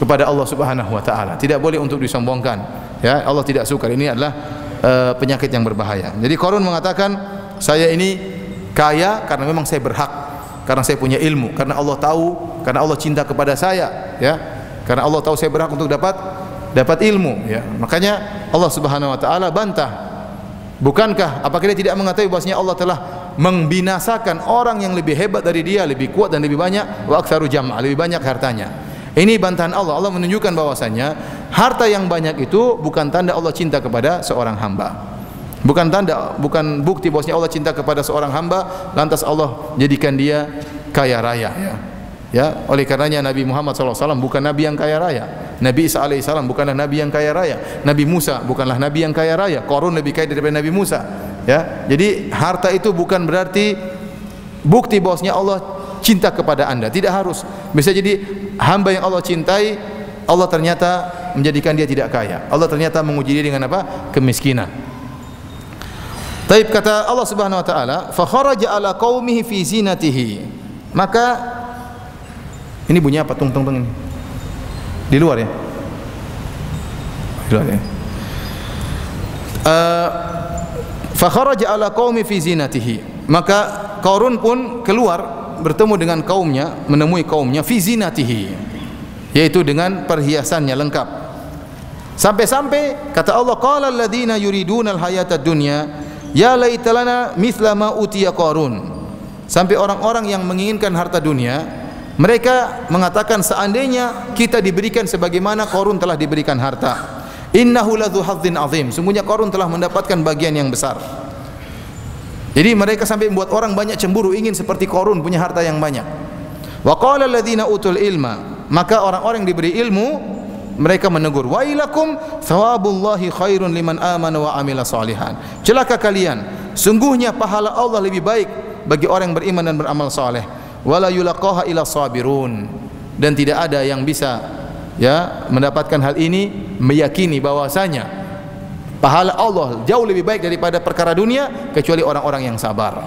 kepada Allah Subhanahu wa taala. Tidak boleh untuk disombongkan, ya. Allah tidak suka. Ini adalah penyakit yang berbahaya. Jadi Qarun mengatakan saya ini kaya karena memang saya berhak, karena saya punya ilmu, karena Allah tahu, karena Allah cinta kepada saya, ya. Karena Allah tahu saya berhak untuk dapat ilmu, ya. Makanya Allah Subhanahu wa taala bantah. Bukankah apakah dia tidak mengetahui bahwasanya Allah telah membinasakan orang yang lebih hebat dari dia, lebih kuat dan lebih banyak, wa aktsaru jam'a, lebih banyak hartanya. Ini bantahan Allah. Allah menunjukkan bahwasanya harta yang banyak itu bukan tanda Allah cinta kepada seorang hamba. Bukan tanda, bukan bukti bahwasanya Allah cinta kepada seorang hamba lantas Allah jadikan dia kaya raya, ya. Ya, oleh karenanya Nabi Muhammad SAW bukan nabi yang kaya raya. Nabi Isa alaihissalam bukanlah nabi yang kaya raya. Nabi Musa bukanlah nabi yang kaya raya. Qarun lebih kaya daripada Nabi Musa, ya. Jadi harta itu bukan berarti bukti bahwasanya Allah cinta kepada Anda. Tidak harus. Bisa jadi hamba yang Allah cintai, Allah ternyata menjadikan dia tidak kaya. Allah ternyata menguji dia dengan apa? Kemiskinan. Taib, kata Allah Subhanahu wa taala, fa kharaja ala qaumihi fi zinatihi. Maka ini bunyi apa tung tung tung ini? Di luar, ya. Di luar, ya. Fa kharaja ala qaumi fi zinatihi. Maka Qarun pun keluar bertemu dengan kaumnya, menemui kaumnya fi zinatihi, yaitu dengan perhiasannya lengkap. Sampai-sampai kata Allah, qala alladziina yuriduna al-hayata ad-dunya ya laitalana mithla ma utiya Qarun. Sampai orang-orang yang menginginkan harta dunia, mereka mengatakan seandainya kita diberikan sebagaimana Qarun telah diberikan harta. Innahu ladzu hadzin azim. Sungguhnya Qarun telah mendapatkan bagian yang besar. Jadi mereka sampai membuat orang banyak cemburu, ingin seperti Qarun punya harta yang banyak. Wa qala alladziina utul ilma, maka orang-orang yang diberi ilmu mereka menegur, wailakum thawabullahi khairun liman amana wa amila salihan. Celaka kalian, sungguhnya pahala Allah lebih baik bagi orang yang beriman dan beramal saleh. Wala yulaqaha illa sabirun. Dan tidak ada yang bisa mendapatkan hal ini, meyakini bahwasanya pahala Allah jauh lebih baik daripada perkara dunia kecuali orang-orang yang sabar.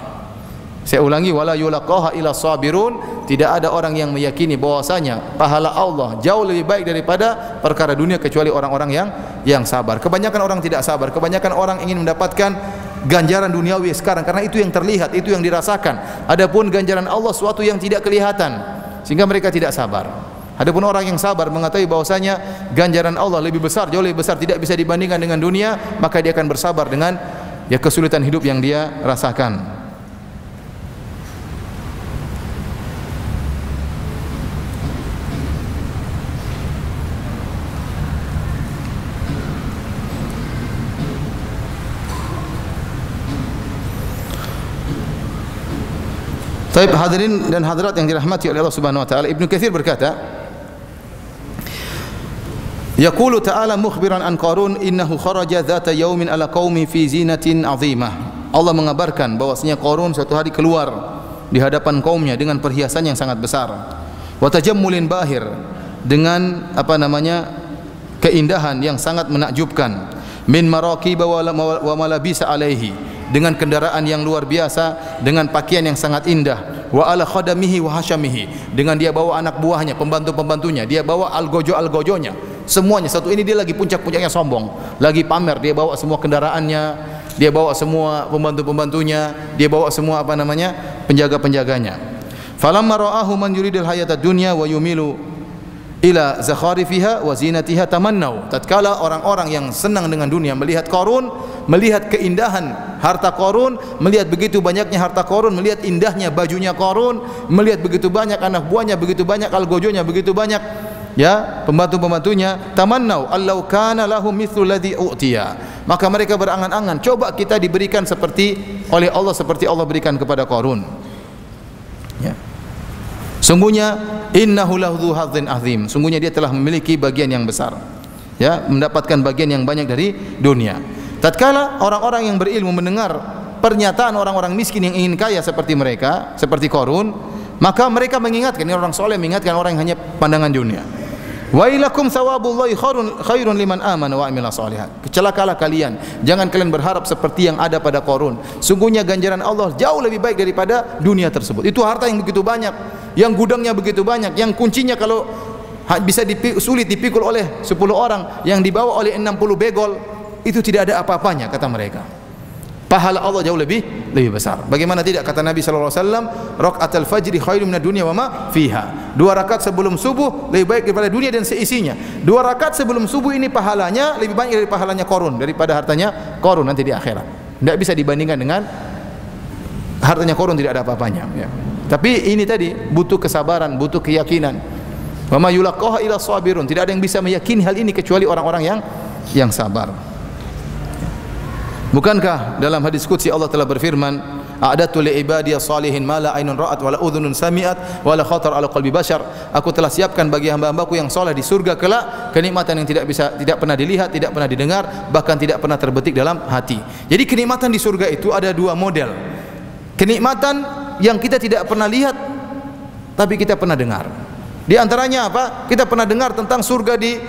Saya ulangi, wala yulaqaha illa sabirun, tidak ada orang yang meyakini bahwasanya pahala Allah jauh lebih baik daripada perkara dunia kecuali orang-orang yang sabar. Kebanyakan orang tidak sabar, kebanyakan orang ingin mendapatkan ganjaran duniawi sekarang karena itu yang terlihat, itu yang dirasakan. Adapun ganjaran Allah suatu yang tidak kelihatan sehingga mereka tidak sabar. Adapun orang yang sabar mengetahui bahwasanya ganjaran Allah lebih besar, jauh lebih besar, tidak bisa dibandingkan dengan dunia, maka dia akan bersabar dengan kesulitan hidup yang dia rasakan. Baik, hadirin dan hadirat yang dirahmati oleh Allah Subhanahu wa taala, Ibnu Katsir berkata, yaqulu ta'ala mukhbiran an Qarun innahu kharaja dzata yaumin ala qaumi fi zinatin 'azimah. Allah mengabarkan bahwasanya Qarun suatu hari keluar di hadapan kaumnya dengan perhiasan yang sangat besar. Wa tajammulin bahir, dengan keindahan yang sangat menakjubkan. Min maraqiba wa malabisa alaihi, dengan kendaraan yang luar biasa, dengan pakaian yang sangat indah. Wa ala khadamihi wa hashamihi, dengan dia bawa anak buahnya, pembantu-pembantunya, dia bawa algojo-algojonya, semuanya. Satu ini dia lagi puncak-puncaknya sombong, lagi pamer, dia bawa semua kendaraannya, dia bawa semua pembantu-pembantunya, dia bawa semua penjaga-penjaganya. Falamma ra'ahu man yuridul hayatad dunya wa yumilu ila zakharifiha wa zinatiha tamannau. Tatkala orang-orang yang senang dengan dunia melihat Qarun, melihat keindahan harta Qarun, melihat begitu banyaknya harta Qarun, melihat indahnya bajunya Qarun, melihat begitu banyak anak buahnya, begitu banyak algojonya, begitu banyak pembantu-pembantunya, tamannau allau kana lahum mithlu ladzi utiya, maka mereka berangan-angan, coba kita diberikan seperti oleh Allah, seperti Allah berikan kepada Qarun. Sungguhnya innahu lahu hadzin azim, sungguhnya dia telah memiliki bagian yang besar, mendapatkan bagian yang banyak dari dunia. Tatkala orang-orang yang berilmu mendengar pernyataan orang-orang miskin yang ingin kaya seperti mereka, seperti Qarun, maka mereka mengingatkan, ini orang soleh mengingatkan orang yang hanya pandangan dunia. Wailakum thawabullahi khairun liman amana wa amila shalihan. Celakalah kalian, jangan kalian berharap seperti yang ada pada Qarun. Sungguhnya ganjaran Allah jauh lebih baik daripada dunia tersebut. Itu harta yang begitu banyak, yang gudangnya begitu banyak, yang kuncinya kalau bisa sulit dipikul oleh 10 orang, yang dibawa oleh 60 begol, itu tidak ada apa-apanya kata mereka. Pahala Allah jauh lebih besar. Bagaimana tidak, kata Nabi sallallahu alaihi wasallam, rakaatul fajri khairun minad dunya wa ma fiha. 2 rakaat sebelum subuh lebih baik daripada dunia dan seisinya. 2 rakaat sebelum subuh ini pahalanya lebih banyak dari pahalanya Qarun, daripada hartanya Qarun nanti di akhirat. Tidak bisa dibandingkan dengan hartanya Qarun, tidak ada apa-apanya. Tapi ini tadi butuh kesabaran, butuh keyakinan. Wa ma yulaqaha illa sabirun. Tidak ada yang bisa meyakini hal ini kecuali orang-orang yang sabar. Bukankah dalam hadis qudsi Allah telah berfirman, a'datu li ibadiyas salihin ma la ainun ra'at wa la udhunun sami'at wa la khatar ala qalbi bashar. Aku telah siapkan bagi hamba-hambaku yang saleh di surga kelak kenikmatan yang tidak pernah dilihat, tidak pernah didengar, bahkan tidak pernah terbetik dalam hati. Jadi kenikmatan di surga itu ada 2 model. Kenikmatan yang kita tidak pernah lihat tapi kita pernah dengar. Di antaranya apa? Kita pernah dengar tentang sungai di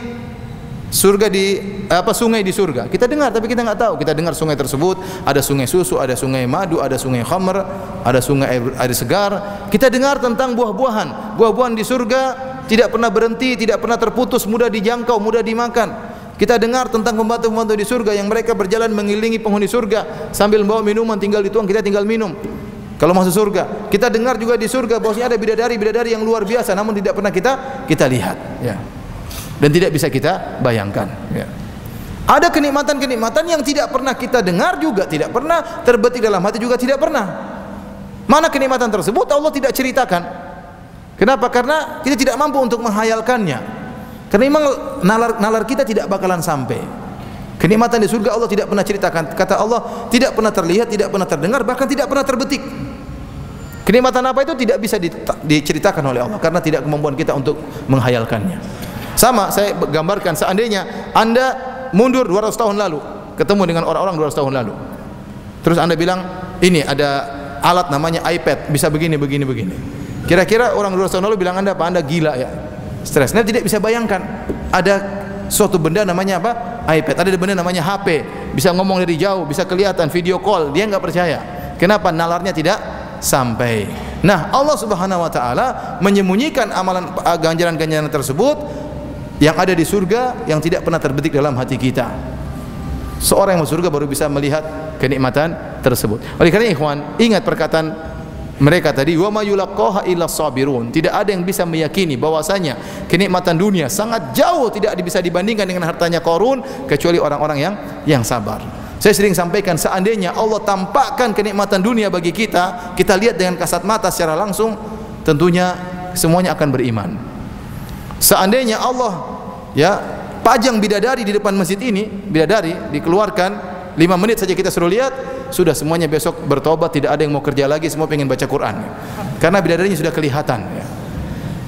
surga. Kita dengar tapi kita nggak tahu. Kita dengar sungai tersebut ada sungai susu, ada sungai madu, ada sungai khamr, ada sungai air segar. Kita dengar tentang buah-buahan. Buah-buahan di surga tidak pernah berhenti, tidak pernah terputus, mudah dijangkau, mudah dimakan. Kita dengar tentang pembantu-pembantu di surga yang mereka berjalan mengelilingi penghuni surga sambil membawa minuman, tinggal dituang, kita tinggal minum. Kalau masuk surga, kita dengar juga di surga bahwasanya ada bidadari-bidadari yang luar biasa, namun tidak pernah kita lihat, dan tidak bisa kita bayangkan. Ada kenikmatan-kenikmatan yang tidak pernah kita dengar juga, tidak pernah terbetik dalam hati juga, tidak pernah. Mana kenikmatan tersebut Allah tidak ceritakan. Kenapa? Karena kita tidak mampu untuk menghayalkannya. Karena memang nalar kita tidak bakalan sampai. Kenikmatan di surga Allah tidak pernah ceritakan. Kata Allah, tidak pernah terlihat, tidak pernah terdengar, bahkan tidak pernah terbetik. Kenikmatan apa itu tidak bisa diceritakan oleh Allah karena tidak kemampuan kita untuk menghayalkannya. Sama saya gambarkan, seandainya Anda mundur 200 tahun lalu, ketemu dengan orang-orang 200 tahun lalu. Terus Anda bilang, ini ada alat namanya iPad, bisa begini. Kira-kira orang 200 tahun lalu bilang Anda apa? Anda gila ya, stres. Anda tidak bisa bayangkan ada suatu benda namanya apa? iPad. Ada benda namanya HP, bisa ngomong dari jauh, bisa kelihatan, video call. Dia nggak percaya. Kenapa? Nalarnya tidak sampai. Nah, Allah Subhanahu wa taala menyembunyikan amalan ganjaran-ganjaran tersebut yang ada di surga yang tidak pernah terbetik dalam hati kita. Seorang yang masuk surga baru bisa melihat kenikmatan tersebut. Oleh karena ikhwan, ingat perkataan mereka tadi, wa may yulaqqaha illa sabirun. Tidak ada yang bisa meyakini bahwasanya kenikmatan dunia sangat jauh tidak bisa dibandingkan dengan hartanya Qarun kecuali orang-orang yang sabar. Saya sering sampaikan, seandainya Allah tampakkan kenikmatan dunia bagi kita, kita lihat dengan kasat mata secara langsung, tentunya semuanya akan beriman. Seandainya Allah ya pajang bidadari di depan masjid ini, bidadari dikeluarkan 5 menit saja kita suruh lihat, sudah semuanya besok bertobat, tidak ada yang mau kerja lagi, semua pengen baca Quran karena bidadarinya sudah kelihatan ya.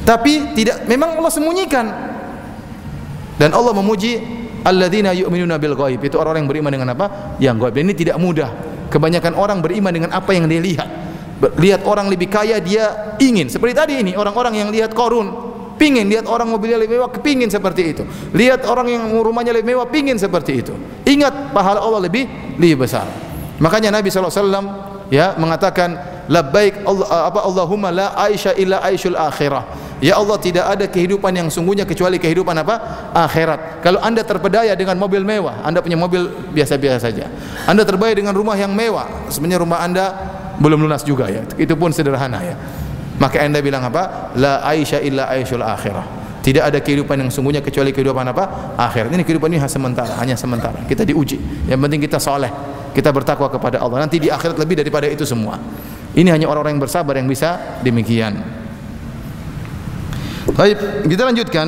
Tapi tidak, memang Allah sembunyikan. Dan Allah memuji alladzina yu'minuna bil ghaib, itu orang-orang yang beriman dengan apa? Yang ghaib. Dan ini tidak mudah. Kebanyakan orang beriman dengan apa yang dia lihat. Lihat orang lebih kaya, dia ingin. Seperti tadi ini, orang-orang yang lihat Qarun, pingin lihat orang mobilnya lebih mewah, kepingin seperti itu. Lihat orang yang rumahnya lebih mewah, pingin seperti itu. Ingat pahala Allah lebih besar. Makanya Nabi SAW ya mengatakan, labbaik Allahumma la aisha illa aishul akhirah. Ya Allah, tidak ada kehidupan yang sungguhnya kecuali kehidupan apa? Akhirat. Kalau Anda terpedaya dengan mobil mewah, Anda punya mobil biasa-biasa saja. Anda terpedaya dengan rumah yang mewah, sebenarnya rumah Anda belum lunas juga ya. Itu pun sederhana ya. Maka Anda bilang apa? La aisha illa aishul akhirah. Tidak ada kehidupan yang sungguhnya kecuali kehidupan apa? Akhirat. Ini kehidupan ini hanya sementara. Kita diuji. Yang penting kita soleh, kita bertakwa kepada Allah. Nanti di akhirat lebih daripada itu semua. Ini hanya orang-orang yang bersabar yang bisa demikian. Baik, kita lanjutkan.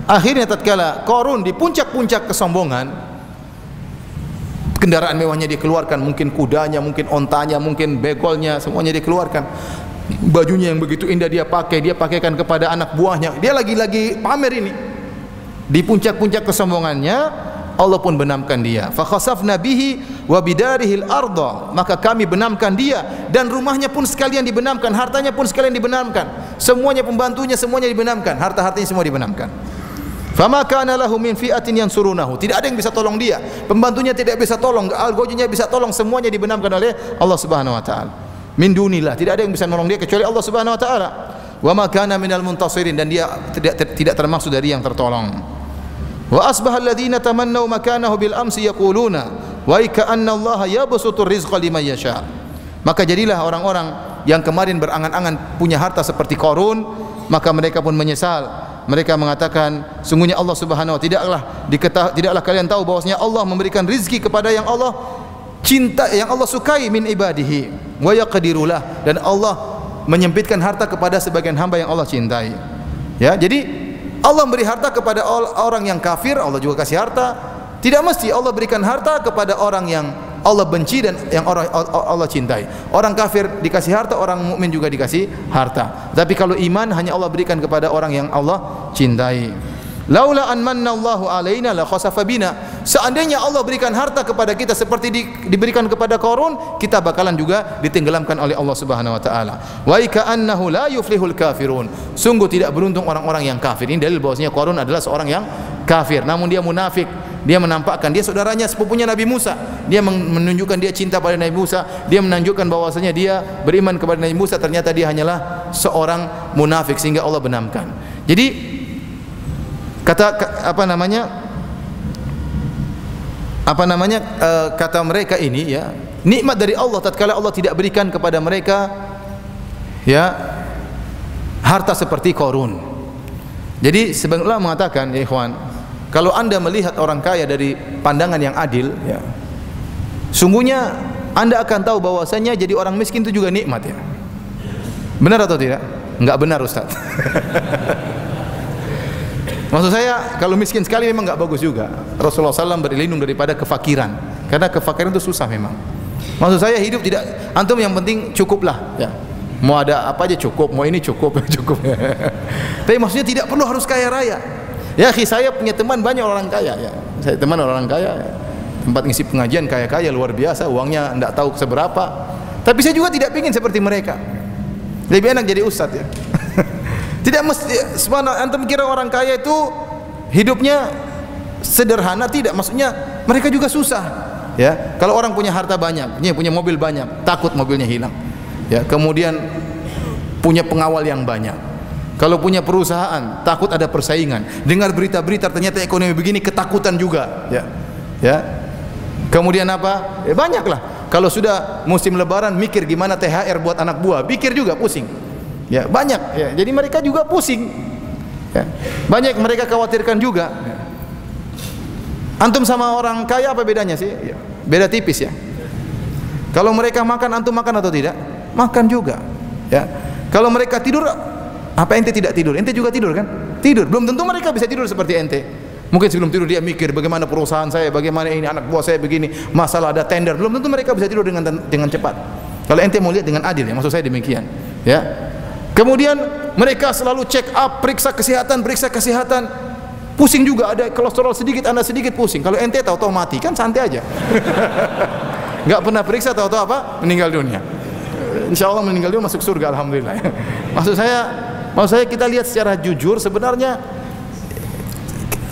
Akhirnya tatkala Qarun di puncak-puncak kesombongan, kendaraan mewahnya dikeluarkan, mungkin kudanya, mungkin ontanya, mungkin begolnya, semuanya dikeluarkan. Bajunya yang begitu indah dia pakaikan kepada anak buahnya. Dia lagi pamer ini. Di puncak-puncak kesombongannya, Allah pun benamkan dia. Fa khasafna bihi wa bidarihil arda, maka kami benamkan dia dan rumahnya pun sekalian dibenamkan, hartanya pun sekalian dibenamkan, semuanya, pembantunya semuanya dibenamkan, harta-hartanya semua dibenamkan. Fama kana lahu min fi'atin yansurunahu, tidak ada yang bisa tolong dia, pembantunya tidak bisa tolong, algojonya bisa tolong, semuanya dibenamkan oleh Allah Subhanahu wa taala. Min dunillah, tidak ada yang bisa menolong dia kecuali Allah Subhanahu wa taala. Wa ma kana minal muntasirin, dan dia tidak termasuk dari yang tertolong. Wa asbaha alladhina tamannaw makanahu bil amsi yaquluna wa ka'anna Allah yabsutur rizqa liman yasha. Maka jadilah orang-orang yang kemarin berangan-angan punya harta seperti Qarun, maka mereka pun menyesal. Mereka mengatakan, sungguhnya Allah Subhanahu wa tidaklah kalian tahu bahwasanya Allah memberikan rizki kepada yang Allah cinta, yang Allah sukai min ibadihi wa yaqdirulah, dan Allah menyempitkan harta kepada sebagian hamba yang Allah cintai. Ya, jadi Allah beri harta kepada orang yang kafir, Allah juga kasih harta. Tidak mesti Allah berikan harta kepada orang yang Allah benci dan yang Allah cintai. Orang kafir dikasih harta, orang mukmin juga dikasih harta. Tapi kalau iman hanya Allah berikan kepada orang yang Allah cintai. Laula an manna Allahu alaina la khasafa bina. Seandainya Allah berikan harta kepada kita seperti diberikan kepada Qarun, kita bakalan juga ditenggelamkan oleh Allah Subhanahu wa taala. Wa ka'annahu la yuflihul kafirun. Sungguh tidak beruntung orang-orang yang kafir. Ini dalil bahwasanya Qarun adalah seorang yang kafir, namun dia munafik. Dia menampakkan dia saudaranya, sepupunya Nabi Musa. Dia menunjukkan dia cinta pada Nabi Musa. Dia menunjukkan bahwasanya dia beriman kepada Nabi Musa. Ternyata dia hanyalah seorang munafik, sehingga Allah benamkan. Jadi kata mereka ini ya, nikmat dari Allah tatkala Allah tidak berikan kepada mereka ya harta seperti Qarun. Jadi sebagian ulama mengatakan, ya ikhwan, kalau Anda melihat orang kaya dari pandangan yang adil ya, sungguhnya Anda akan tahu bahwasanya jadi orang miskin itu juga nikmat ya. Benar atau tidak? Enggak benar, Ustaz. Maksud saya kalau miskin sekali memang enggak bagus juga. Rasulullah SAW berlindung daripada kefakiran. Karena kefakiran itu susah memang. Maksud saya hidup tidak, antum yang penting cukuplah ya. Mau ada apa aja cukup, mau ini cukup, cukup. Tapi maksudnya tidak perlu harus kaya raya. Ya, saya punya teman banyak orang kaya ya. Saya teman orang kaya. Ya. Tempat ngisi pengajian kaya-kaya luar biasa, uangnya enggak tahu seberapa. Tapi saya juga tidak ingin seperti mereka. Lebih enak jadi ustaz ya. Tidak mesti sebenarnya antum kira orang kaya itu hidupnya sederhana, tidak, maksudnya mereka juga susah. Ya, kalau orang punya harta banyak, punya mobil banyak, takut mobilnya hilang. Ya, kemudian punya pengawal yang banyak. Kalau punya perusahaan, takut ada persaingan. Dengar berita-berita ternyata ekonomi begini, ketakutan juga. Ya, ya. Kemudian apa? Ya, banyaklah. Kalau sudah musim lebaran, mikir gimana THR buat anak buah, pikir juga pusing. Ya, banyak. Ya, jadi mereka juga pusing. Ya, banyak mereka khawatirkan juga. Ya. Antum sama orang kaya apa bedanya sih? Ya, beda tipis ya. Kalau mereka makan, antum makan atau tidak? Makan juga. Ya. Kalau mereka tidur, apa ente tidak tidur? Ente juga tidur kan? Tidur. Belum tentu mereka bisa tidur seperti ente. Mungkin sebelum tidur dia mikir bagaimana perusahaan saya, bagaimana ini anak buah saya begini, masalah ada tender. Belum tentu mereka bisa tidur dengan cepat. Kalau ente mau lihat dengan adil ya, maksud saya demikian. Ya. Kemudian mereka selalu check up, periksa kesehatan. Pusing juga, ada kolesterol sedikit, anda sedikit pusing. Kalau ente tahu-tahu mati kan santai aja. Enggak pernah periksa, tahu-tahu apa? Meninggal dunia. Insyaallah meninggal dunia masuk surga, alhamdulillah. Maksud saya kita lihat secara jujur, sebenarnya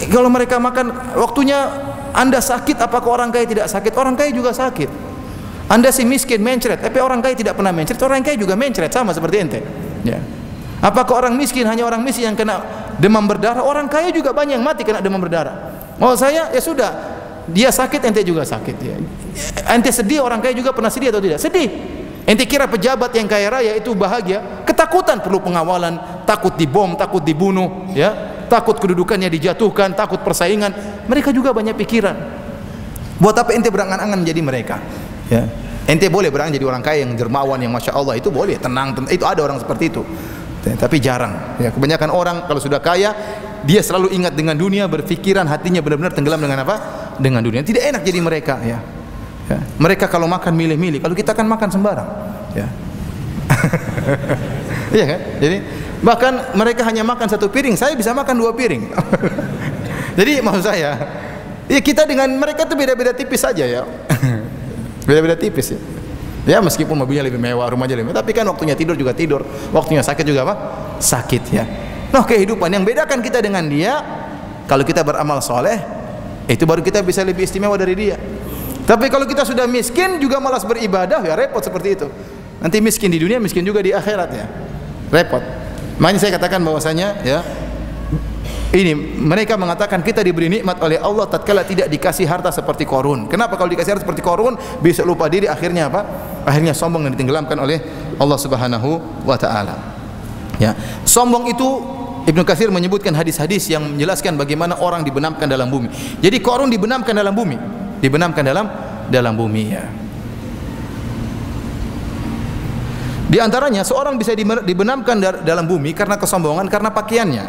kalau mereka makan waktunya, anda sakit apakah orang kaya tidak sakit? Orang kaya juga sakit. Anda si miskin mencret, tapi orang kaya tidak pernah mencret. Orang kaya juga mencret, sama seperti ente. Ya. Apakah orang miskin hanya orang miskin yang kena demam berdarah? Orang kaya juga banyak yang mati kena demam berdarah. Mau saya ya sudah, dia sakit ente juga sakit ya. Ente sedih, orang kaya juga pernah sedih atau tidak? Sedih. Ente kira pejabat yang kaya raya itu bahagia? Ketakutan, perlu pengawalan, takut dibom, takut dibunuh, ya, takut kedudukannya dijatuhkan, takut persaingan. Mereka juga banyak pikiran. Buat apa ente berangan-angan menjadi mereka? Ya. Ente boleh berangan jadi orang kaya yang dermawan, yang masya Allah, itu boleh, tenang, itu ada orang seperti itu. Tapi jarang. Ya, kebanyakan orang kalau sudah kaya, dia selalu ingat dengan dunia, berpikiran hatinya benar-benar tenggelam dengan apa? Dengan dunia. Tidak enak jadi mereka. Ya. Ya. Mereka kalau makan milih-milih. Kalau kita kan makan sembarang. Ya. Iya kan? Jadi bahkan mereka hanya makan satu piring, saya bisa makan 2 piring. Jadi maksud saya, ya kita dengan mereka itu beda-beda tipis saja ya. Beda-beda tipis ya. Ya meskipun mobilnya lebih mewah, rumahnya lebih mewah, tapi kan waktunya tidur juga tidur, waktunya sakit juga apa? Sakit ya. Nah, kehidupan yang bedakan kita dengan dia, kalau kita beramal soleh, itu baru kita bisa lebih istimewa dari dia. Tapi kalau kita sudah miskin juga malas beribadah, ya repot seperti itu. Nanti miskin di dunia, miskin juga di akhirat ya. Repot. Makanya saya katakan bahwasanya ya, ini mereka mengatakan kita diberi nikmat oleh Allah tatkala tidak dikasih harta seperti Qarun. Kenapa kalau dikasih harta seperti Qarun bisa lupa diri, akhirnya apa? Akhirnya sombong dan ditenggelamkan oleh Allah Subhanahu wa taala. Ya. Sombong itu Ibnu Katsir menyebutkan hadis-hadis yang menjelaskan bagaimana orang dibenamkan dalam bumi. Jadi Qarun dibenamkan dalam bumi, dibenamkan dalam bumi ya. Di antaranya seorang bisa dibenamkan dalam bumi karena kesombongan, karena pakaiannya.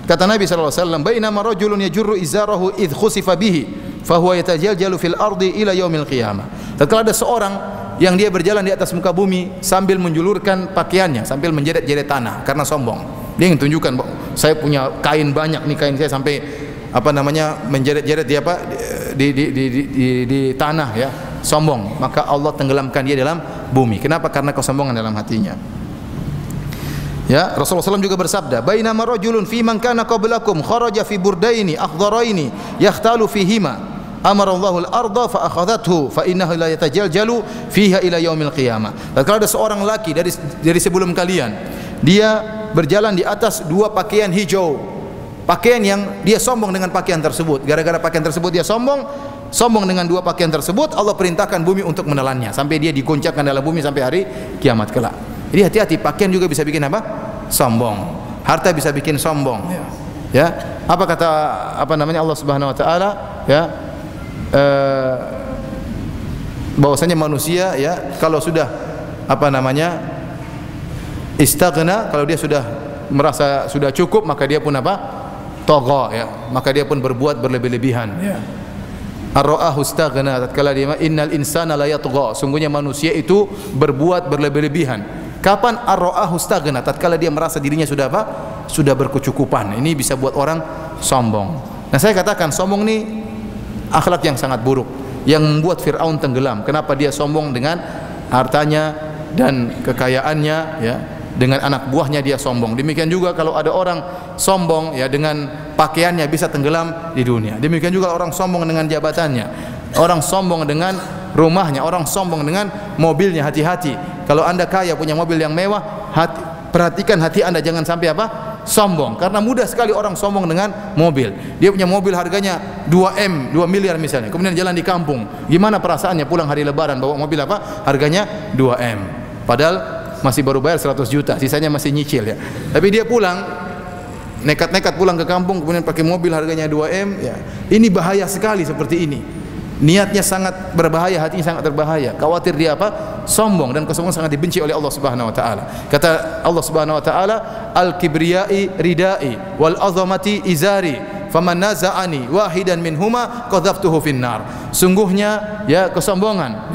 Kata Nabi sallallahu alaihi wasallam, "Bainama rajulun yajurru izarahu idh khusifa bihi, fa huwa yatajaljalu fil ardi ila yaumil qiyamah." Tatkala ada seorang yang dia berjalan di atas muka bumi sambil menjulurkan pakaiannya, sambil menjeret-jeret tanah karena sombong. Dia ingin tunjukkan, saya punya kain banyak nih, kain saya sampai apa namanya menjeret-jeret di tanah ya, sombong. Maka Allah tenggelamkan dia dalam bumi. Kenapa? Karena kesombongan dalam hatinya. Ya, Rasulullah SAW juga bersabda, "Bainama rajulun fi man kana qablakum kharaja fi burdaini akhdaraini yahtalu fihima, amara Allahu al-ardha fa akhadhathu fa innahu la yatajaljalu fiha ila yaumil qiyamah." Kalau ada seorang laki dari sebelum kalian, dia berjalan di atas 2 pakaian hijau, pakaian yang dia sombong dengan pakaian tersebut. Gara-gara pakaian tersebut dia sombong dengan 2 pakaian tersebut, Allah perintahkan bumi untuk menelannya sampai dia digoncangkan dalam bumi sampai hari kiamat kelak. Jadi hati-hati, pakaian juga bisa bikin apa? Sombong. Harta bisa bikin sombong. Ya. Apa kata Allah Subhanahu wa taala ya? Bahwasanya manusia ya kalau sudah istaghna, kalau dia sudah merasa sudah cukup, maka dia pun tagha, ya, maka dia pun berbuat berlebih-lebihan, ya. Ar-ra'ahu istaghna, tatkala dia innal insana la yatgha, sungguhnya manusia itu berbuat berlebih-lebihan. Kapan ar-ra'ahu istaghna? Tatkala dia merasa dirinya sudah apa? Sudah berkecukupan. Ini bisa buat orang sombong. Nah, saya katakan sombong ini akhlak yang sangat buruk yang membuat Fir'aun tenggelam. Kenapa dia sombong dengan hartanya dan kekayaannya, ya? Dengan anak buahnya dia sombong. Demikian juga kalau ada orang sombong, ya, dengan pakaiannya bisa tenggelam di dunia. Demikian juga orang sombong dengan jabatannya, orang sombong dengan rumahnya, orang sombong dengan mobilnya. Hati-hati kalau Anda kaya punya mobil yang mewah, perhatikan hati Anda jangan sampai apa? Sombong. Karena mudah sekali orang sombong dengan mobil. Dia punya mobil harganya 2 miliar misalnya, kemudian jalan di kampung. Gimana perasaannya pulang hari lebaran bawa mobil apa? Harganya 2 M. Padahal masih baru bayar 100 juta, sisanya masih nyicil, ya. Tapi dia pulang, nekat-nekat pulang ke kampung, kemudian pakai mobil harganya 2 M, ya. Ini bahaya sekali seperti ini. Niatnya sangat berbahaya, hatinya sangat berbahaya. Khawatir dia apa? Sombong, dan kesombongan sangat dibenci oleh Allah Subhanahu wa taala. Kata Allah Subhanahu wa taala, "Al-kibriyai ridai wal azamati izari, faman naza'ani wahidan minhuma qadhaftuhu finnar." Sungguhnya, ya, kesombongan,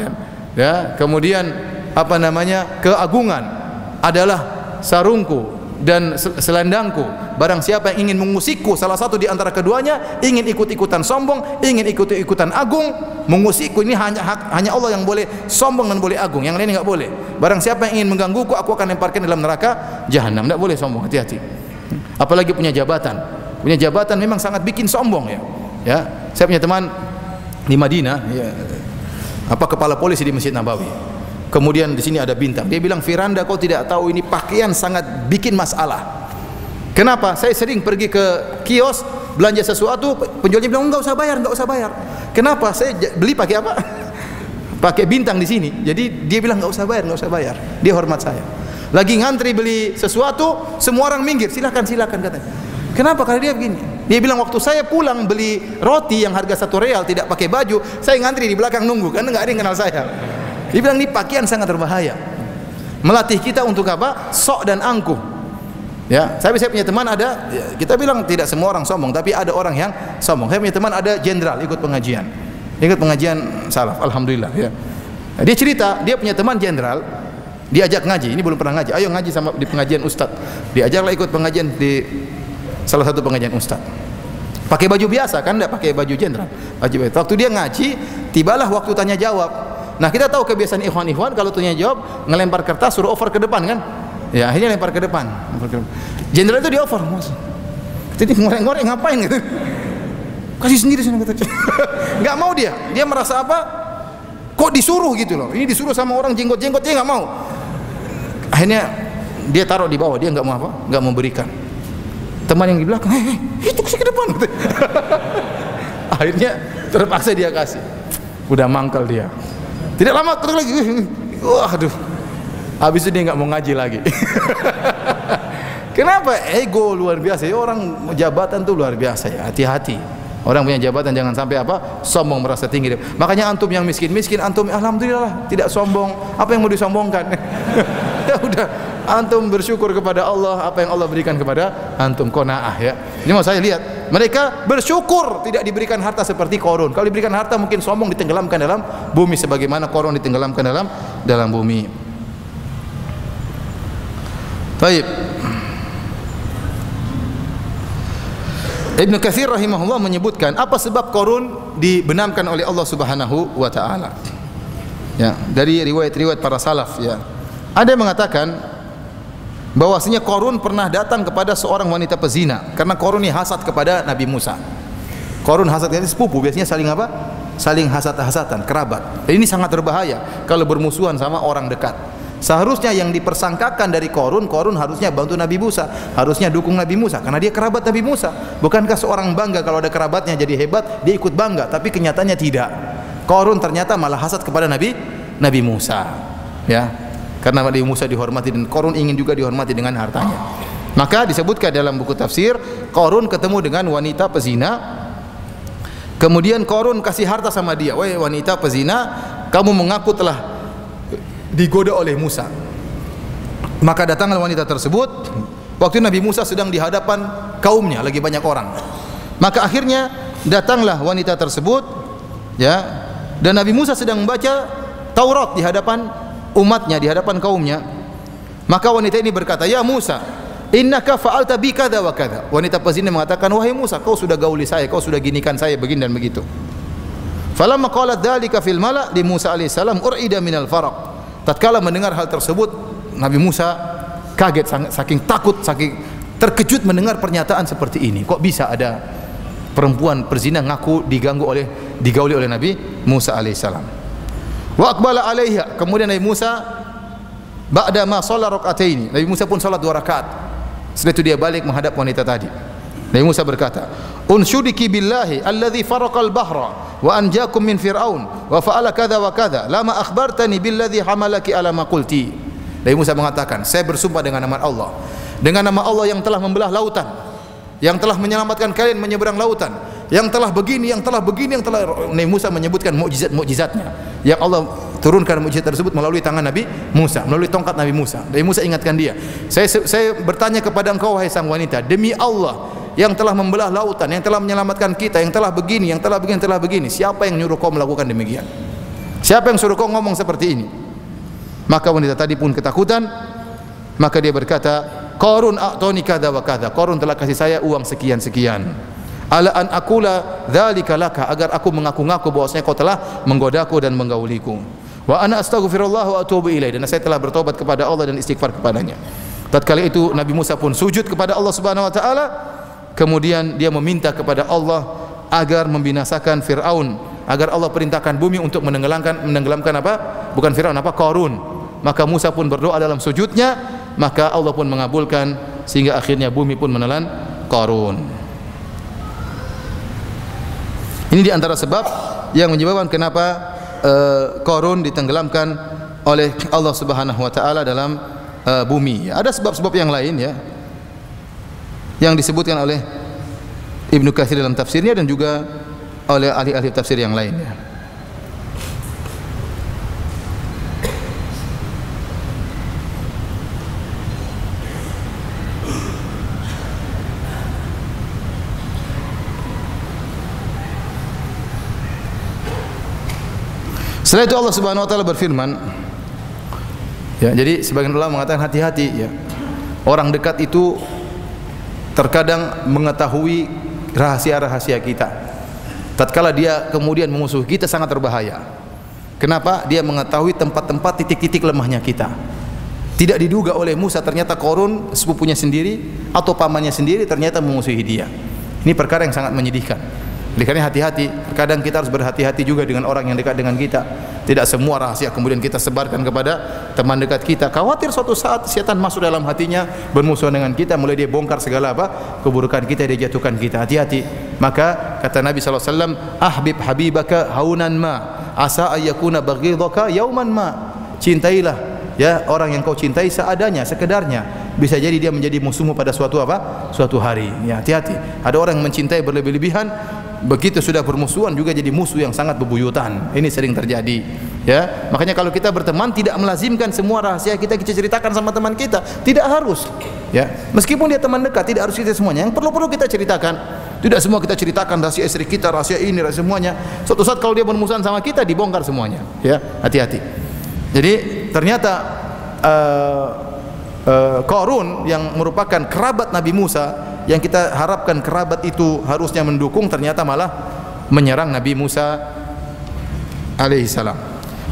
ya, kemudian apa namanya, keagungan adalah sarungku dan selendangku. Barang siapa yang ingin mengusikku, salah satu di antara keduanya, ingin ikut-ikutan sombong, ingin ikut-ikutan agung, mengusikku, ini hanya Allah yang boleh sombong dan boleh agung, yang lain enggak boleh. Barang siapa yang ingin menggangguku, aku akan lemparkan dalam neraka jahanam. Enggak boleh sombong, hati-hati. Apalagi punya jabatan. Punya jabatan memang sangat bikin sombong, ya. Ya, saya punya teman di Madinah, ya, kepala polisi di Masjid Nabawi. Kemudian di sini ada bintang. Dia bilang, "Firanda, kau tidak tahu ini pakaian sangat bikin masalah." Kenapa? Saya sering pergi ke kios belanja sesuatu, penjualnya bilang enggak usah bayar, enggak usah bayar. Kenapa? Saya beli pakai apa? Pakai bintang di sini. Jadi dia bilang enggak usah bayar, enggak usah bayar. Dia hormat saya. Lagi ngantri beli sesuatu, semua orang minggir, silakan katanya. Kenapa? Karena dia begini. Dia bilang waktu saya pulang beli roti yang harga 1 real tidak pakai baju, saya ngantri di belakang nunggu karena enggak ada yang kenal saya. Dia bilang ini pakaian sangat berbahaya. Melatih kita untuk apa? Sok dan angkuh. Ya, saya punya teman ada, ya, kita bilang tidak semua orang sombong, tapi ada orang yang sombong. Saya punya teman ada jenderal ikut pengajian salaf, alhamdulillah, ya. Nah, dia cerita, dia punya teman jenderal, diajak ngaji, ini belum pernah ngaji, ayo ngaji sama di pengajian ustaz. Diajaklah ikut pengajian di salah satu pengajian ustaz. Pakai baju biasa kan, enggak pakai baju jenderal. Waktu dia ngaji, tibalah waktu tanya jawab. Nah, kita tahu kebiasaan ikhwan-ikhwan kalau tanya jawab ngelempar kertas suruh over ke depan kan? Ya, akhirnya lempar ke depan. Jenderal itu di over, Mas. Jadi ngoreng-ngoreng ngapain gitu? Kasih sendiri sana kata. Enggak mau dia. Dia merasa apa? Kok disuruh gitu loh. Ini disuruh sama orang jenggot-jenggot, dia enggak mau. Akhirnya dia taruh di bawah, dia enggak mau apa? Enggak mau berikan. Teman yang di belakang, itu kasih ke depan gitu. Akhirnya terpaksa dia kasih. Udah mangkal dia. Tidak lama ketemu lagi, waduh, habis itu dia nggak mau ngaji lagi. Kenapa? Ego luar biasa. Ya, orang jabatan tuh luar biasa, ya. Hati-hati. Orang punya jabatan jangan sampai apa? Sombong, merasa tinggi. Makanya antum yang miskin, antum alhamdulillah tidak sombong. Apa yang mau disombongkan? Ya udah, antum bersyukur kepada Allah apa yang Allah berikan kepada antum, qanaah, ya. Ini mau saya lihat. Mereka bersyukur tidak diberikan harta seperti Qarun. Kalau diberikan harta mungkin sombong, ditenggelamkan dalam bumi sebagaimana Qarun ditenggelamkan dalam bumi. Baik. Ibnu Katsir rahimahullah menyebutkan apa sebab Qarun dibenamkan oleh Allah Subhanahu wa taala. Ya, dari riwayat-riwayat para salaf, ya. Ada yang mengatakan bahwasanya Qarun pernah datang kepada seorang wanita pezina karena Qarun ini hasad kepada Nabi Musa. Qarun hasad, ini sepupu, biasanya saling apa? Saling hasad-hasatan, kerabat. Ini sangat berbahaya kalau bermusuhan sama orang dekat. Seharusnya yang dipersangkakan dari Qarun harusnya bantu Nabi Musa, harusnya dukung Nabi Musa karena dia kerabat Nabi Musa. Bukankah seorang bangga kalau ada kerabatnya jadi hebat, dia ikut bangga, tapi kenyataannya tidak. Qarun ternyata malah hasad kepada Nabi Musa. Ya. Karena Nabi Musa dihormati dan Qarun ingin juga dihormati dengan hartanya. Maka disebutkan dalam buku tafsir, Qarun ketemu dengan wanita pezina. Kemudian Qarun kasih harta sama dia. Wahai wanita pezina, kamu mengaku telah digoda oleh Musa. Maka datanglah wanita tersebut, waktu Nabi Musa sedang di hadapan kaumnya, lagi banyak orang. Maka akhirnya datanglah wanita tersebut, ya, dan Nabi Musa sedang membaca Taurat di hadapan umatnya, di hadapan kaumnya. Maka wanita ini berkata, "Ya Musa, innaka fa'alta bi kadza wa kadza." Wanita pezina mengatakan, "Wahai Musa, kau sudah gauli saya, kau sudah ginikan saya begini dan begitu." Falamma qalat dzalika fil mala' li Musa alaihi salam urida minal faraq. Tatkala mendengar hal tersebut, Nabi Musa kaget, saking takut, saking terkejut mendengar pernyataan seperti ini. Kok bisa ada perempuan perzina ngaku digauli oleh Nabi Musa alaihissalam. Wa aqbala alaiha, kemudian Nabi Musa ba'da ma shalla rak'ataini, Nabi Musa pun salat 2 rakaat. Setelah itu dia balik menghadap wanita tadi. Nabi Musa berkata, "Unsyudiki billahi alladhi faraqal bahra wa anjakum min fir'aun wa fa'ala kadza wa kadza lama akhbartani billadhi hamalaki ala ma qulti." Nabi Musa mengatakan, "Saya bersumpah dengan nama Allah, dengan nama Allah yang telah membelah lautan, yang telah menyelamatkan kalian menyeberang lautan, yang telah begini, yang telah begini, yang telah." Nabi Musa menyebutkan mukjizat-mukjizatnya yang Allah turunkan mukjizat tersebut melalui tangan Nabi Musa, melalui tongkat Nabi Musa. Nabi Musa ingatkan dia, saya bertanya kepada engkau wahai sang wanita, demi Allah yang telah membelah lautan, yang telah menyelamatkan kita, yang telah begini, yang telah begini, yang telah begini, siapa yang nyuruh kau melakukan demikian? Siapa yang suruh kau ngomong seperti ini? Maka wanita tadi pun ketakutan, maka dia berkata, "Qarun a'tani kadza wa kadza." Qarun telah kasih saya uang sekian-sekian. "Ala an aqula dzalika laka," agar aku mengaku-ngaku bahwasanya kau telah menggodaku dan menggauliku. "Wa ana astaghfirullah wa atubu ilaih," dan saya telah bertobat kepada Allah dan istighfar kepadanya. Tatkala itu Nabi Musa pun sujud kepada Allah Subhanahu wa taala. Kemudian dia meminta kepada Allah agar membinasakan Fir'aun, agar Allah perintahkan bumi untuk menenggelamkan apa? Bukan Fir'aun, apa? Qarun. Maka Musa pun berdoa dalam sujudnya, maka Allah pun mengabulkan sehingga akhirnya bumi pun menelan Qarun. Ini di antara sebab yang menyebabkan kenapa Qarun ditenggelamkan oleh Allah Subhanahu wa taala dalam bumi. Ada sebab-sebab yang lain, ya, yang disebutkan oleh Ibnu Katsir dalam tafsirnya dan juga oleh ahli-ahli tafsir yang lainnya. Setelah itu Allah Subhanahu wa taala berfirman, ya, jadi sebagian ulama mengatakan hati-hati, ya. Orang dekat itu terkadang mengetahui rahasia-rahasia kita. Tatkala dia kemudian memusuhi kita sangat berbahaya. Kenapa? Dia mengetahui tempat-tempat titik-titik lemahnya kita. Tidak diduga oleh Musa, ternyata Qarun sepupunya sendiri atau pamannya sendiri ternyata memusuhi dia. Ini perkara yang sangat menyedihkan. Oleh karena hati-hati, terkadang kita harus berhati-hati juga dengan orang yang dekat dengan kita. Tidak semua rahasia kemudian kita sebarkan kepada teman dekat kita. Khawatir suatu saat setan masuk dalam hatinya, bermusuhan dengan kita, mulai dia bongkar segala keburukan kita, dia jatuhkan kita. Hati-hati. Maka kata Nabi SAW, "Ahbib habibaka haunan ma, asa ayyakuna baghidaka yauman ma." Cintailah, ya, orang yang kau cintai seadanya, sekedarnya. Bisa jadi dia menjadi musuhmu pada suatu hari. Ya, hati-hati. Ada orang yang mencintai berlebih-lebihan, begitu sudah bermusuhan juga jadi musuh yang sangat bebuyutan. Ini sering terjadi, ya. Makanya kalau kita berteman tidak melazimkan semua rahasia kita ceritakan sama teman kita, tidak harus, ya. Meskipun dia teman dekat tidak harus cerita semuanya. Yang perlu kita ceritakan. Tidak semua kita ceritakan rahasia istri kita, rahasia ini, rahasia semuanya. Suatu saat kalau dia bermusuhan sama kita dibongkar semuanya, ya. Hati-hati. Jadi ternyata Qarun yang merupakan kerabat Nabi Musa, yang kita harapkan kerabat itu harusnya mendukung, ternyata malah menyerang Nabi Musa alaihissalam.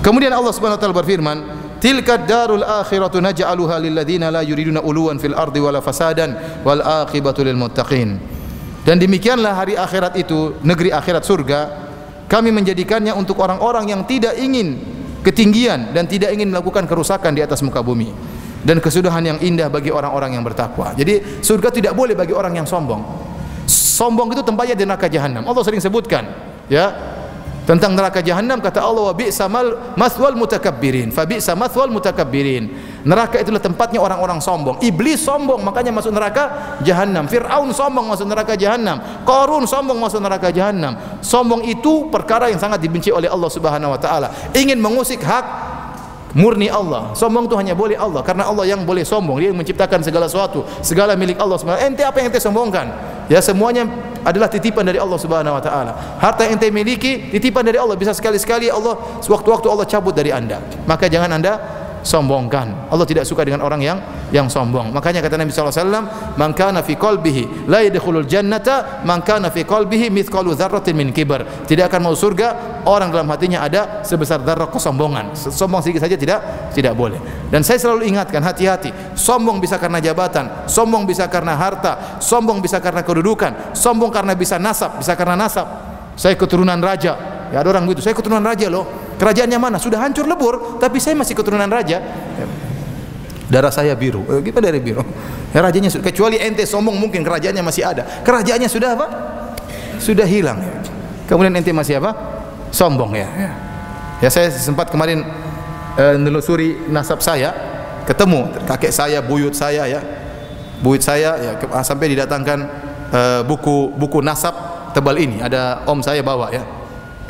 Kemudian Allah Subhanahu wa taala berfirman, "Tilka darul akhiratu naj'aluha lil ladzina la yuriduna uluwan fil ardi wala fasadan wal aqibatu lil muttaqin." Dan demikianlah hari akhirat itu, negeri akhirat surga, kami menjadikannya untuk orang-orang yang tidak ingin ketinggian dan tidak ingin melakukan kerusakan di atas muka bumi, dan kesudahan yang indah bagi orang-orang yang bertakwa. Jadi surga tidak boleh bagi orang yang sombong. Sombong itu tempatnya di neraka jahanam. Allah sering sebutkan, ya, tentang neraka jahanam, kata Allah, "Wa bi'samal maswal mutakabbirin." Fa bi'sa maswal mutakabbirin. Neraka itulah tempatnya orang-orang sombong. Iblis sombong, makanya masuk neraka jahanam. Fir'aun sombong, masuk neraka jahanam. Qarun sombong, masuk neraka jahanam. Sombong itu perkara yang sangat dibenci oleh Allah Subhanahu wa taala. Ingin mengusik hak murni Allah. Sombong itu hanya boleh Allah, karena Allah yang boleh sombong. Dia yang menciptakan segala sesuatu, segala milik Allah SWT. Ente apa yang ente sombongkan? Ya, semuanya adalah titipan dari Allah Subhanahu wa taala. Harta yang ente miliki titipan dari Allah, bisa sekali-sekali Allah sewaktu-waktu Allah cabut dari Anda. Maka jangan Anda sombongkan. Allah tidak suka dengan orang yang sombong. Makanya kata Nabi sallallahu alaihi wasallam, "Man kana fi qalbihi la yadkhulul jannata man kana fi qalbihi mithqalu dzarratin min kibr." Tidak akan mau surga orang dalam hatinya ada sebesar dzarrah kesombongan. Sombong sedikit saja tidak boleh. Dan saya selalu ingatkan, hati-hati. Sombong bisa karena jabatan, sombong bisa karena harta, sombong bisa karena kedudukan, sombong karena bisa nasab, bisa karena nasab. Saya keturunan raja. Ya, ada orang begitu, saya keturunan raja loh. Kerajaannya mana? Sudah hancur lebur, tapi saya masih keturunan raja. Darah saya biru. Gimana dari biru? Ya, rajanya kecuali ente sombong mungkin kerajaannya masih ada. Kerajaannya sudah apa? Sudah hilang. Kemudian ente masih apa? Sombong ya. Ya, saya sempat kemarin menelusuri nasab saya, ketemu kakek saya, buyut saya ya. Buyut saya ya, sampai didatangkan buku nasab tebal ini. Ada om saya bawa ya.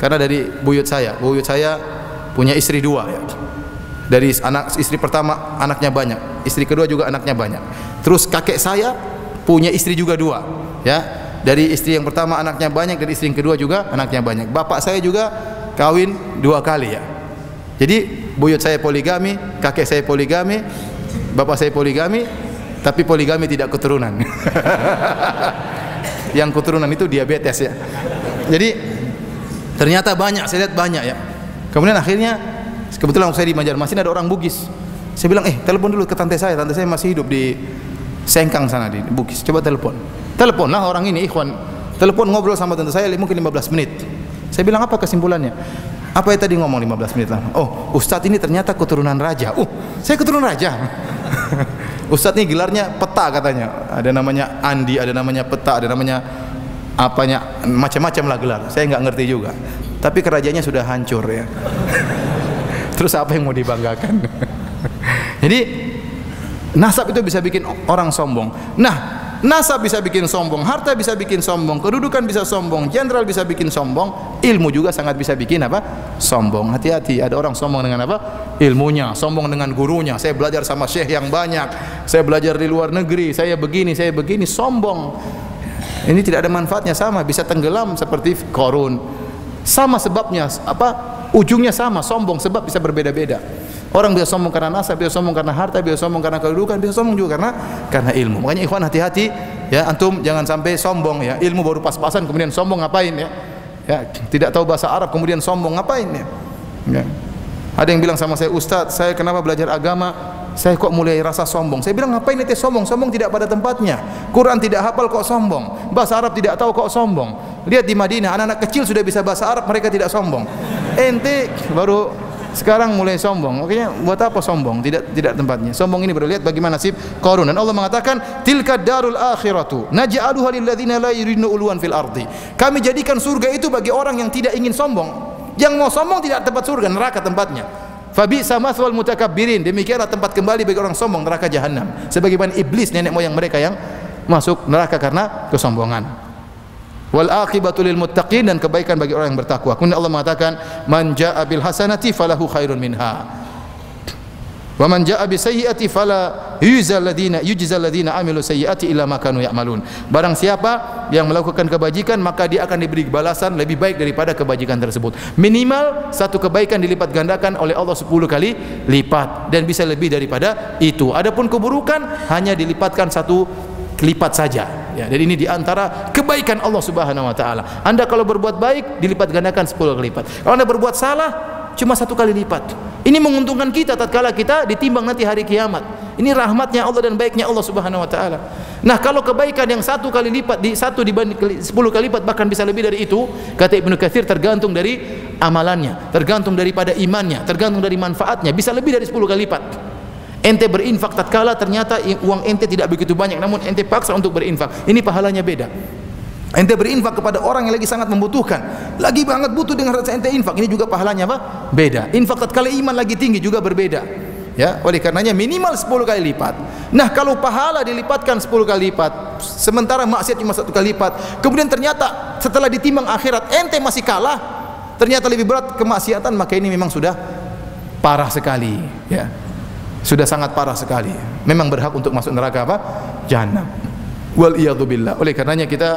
Karena dari buyut saya punya istri 2 ya. Dari istri pertama anaknya banyak, istri kedua juga anaknya banyak. Terus kakek saya punya istri juga 2 ya. Dari istri yang pertama anaknya banyak, dari istri yang kedua juga anaknya banyak. Bapak saya juga kawin 2 kali ya. Jadi buyut saya poligami, kakek saya poligami, bapak saya poligami, tapi poligami tidak keturunan. Yang keturunan itu diabetes ya. Jadi ternyata banyak, saya lihat banyak ya. Kemudian akhirnya kebetulan saya di Banjarmasin ada orang Bugis. Saya bilang, telepon dulu ke tante saya masih hidup di Sengkang sana di Bugis. Coba telepon. Teleponlah orang ini, ikhwan. Telepon ngobrol sama tante saya mungkin 15 menit. Saya bilang, apa kesimpulannya? Apa yang tadi ngomong 15 menit lah? Oh, Ustadz ini ternyata keturunan raja. Saya keturunan raja. Ustadz ini gelarnya peta katanya. Ada namanya Andi, ada namanya peta, ada namanya apanya, macam-macam lah gelar. Saya nggak ngerti juga. Tapi kerajaannya sudah hancur ya. Terus apa yang mau dibanggakan? Jadi nasab itu bisa bikin orang sombong. Nah, nasab bisa bikin sombong, harta bisa bikin sombong, kedudukan bisa sombong, jenderal bisa bikin sombong, ilmu juga sangat bisa bikin apa? Sombong. Hati-hati, ada orang sombong dengan apa? Ilmunya, sombong dengan gurunya. Saya belajar sama syekh yang banyak, saya belajar di luar negeri, saya begini, sombong. Ini tidak ada manfaatnya, sama bisa tenggelam seperti Qarun. Sama sebabnya apa? Ujungnya sama, sombong, sebab bisa berbeda-beda. Orang bisa sombong karena nasab, bisa sombong karena harta, bisa sombong karena kedudukan, bisa sombong juga karena ilmu. Makanya ikhwan hati-hati ya, antum jangan sampai sombong ya. Ilmu baru pas-pasan kemudian sombong ngapain ya? Ya, tidak tahu bahasa Arab kemudian sombong ngapain ya? Ya. Ada yang bilang sama saya, Ustadz, saya kenapa belajar agama? Saya kok mulai rasa sombong. Saya bilang, ngapain ente sombong? Sombong tidak pada tempatnya. Quran tidak hafal kok sombong. Bahasa Arab tidak tahu kok sombong. Lihat di Madinah, anak-anak kecil sudah bisa bahasa Arab, mereka tidak sombong. Ente baru sekarang mulai sombong. Makanya buat apa sombong? Tidak tempatnya. Sombong ini baru lihat bagaimana nasib Qarun. Dan Allah mengatakan, tilka darul akhiratu naj'aluha lil ladzina la yuriduna ulwan fil ardi. Kami jadikan surga itu bagi orang yang tidak ingin sombong. Yang mau sombong tidak tempat surga, neraka tempatnya. Fabi'sa mathwal mutakabbirin. Demikianlah tempat kembali bagi orang sombong, neraka jahanam. Sebagaimana iblis, nenek moyang mereka yang masuk neraka karena kesombongan. Wal aqibatu lil muttaqin, dan kebaikan bagi orang yang bertakwa. Kemudian Allah mengatakan, man jaa'a bil hasanati falahu khairun minha. Wa man jaa'a bis sayyi'ati fala yujzal ladzina amilu sayyi'ati illa ma kanu ya'malun. Barang siapa yang melakukan kebajikan, maka dia akan diberi balasan lebih baik daripada kebajikan tersebut. Minimal satu kebaikan dilipat gandakan oleh Allah 10 kali lipat, dan bisa lebih daripada itu. Adapun keburukan hanya dilipatkan 1 lipat saja. Ya, dan ini diantara kebaikan Allah Subhanahu wa taala. Anda kalau berbuat baik dilipat gandakan 10 kali lipat. Kalau Anda berbuat salah cuma 1 kali lipat. Ini menguntungkan kita tatkala kita ditimbang nanti hari kiamat. Ini rahmatnya Allah dan baiknya Allah Subhanahu wa taala. Nah, kalau kebaikan yang 1 kali lipat di 1 dibanding 10 kali lipat, bahkan bisa lebih dari itu, kata Ibnu Katsir, tergantung dari amalannya, tergantung daripada imannya, tergantung dari manfaatnya, bisa lebih dari 10 kali lipat. Ente berinfak tatkala ternyata uang ente tidak begitu banyak, namun ente paksa untuk berinfak, ini pahalanya beda. Ente berinfak kepada orang yang lagi sangat membutuhkan, lagi banget butuh dengan rasa ente infak, ini juga pahalanya apa? Beda. Infak tatkala iman lagi tinggi juga berbeda. Ya, oleh karenanya minimal 10 kali lipat. Nah, kalau pahala dilipatkan 10 kali lipat, sementara maksiat cuma 1 kali lipat, kemudian ternyata setelah ditimbang akhirat ente masih kalah, ternyata lebih berat kemaksiatan, maka ini memang sudah parah sekali, ya. Sudah sangat parah sekali. Memang berhak untuk masuk neraka apa? Jahanam. Wal iyadzu billah. Oleh karenanya kita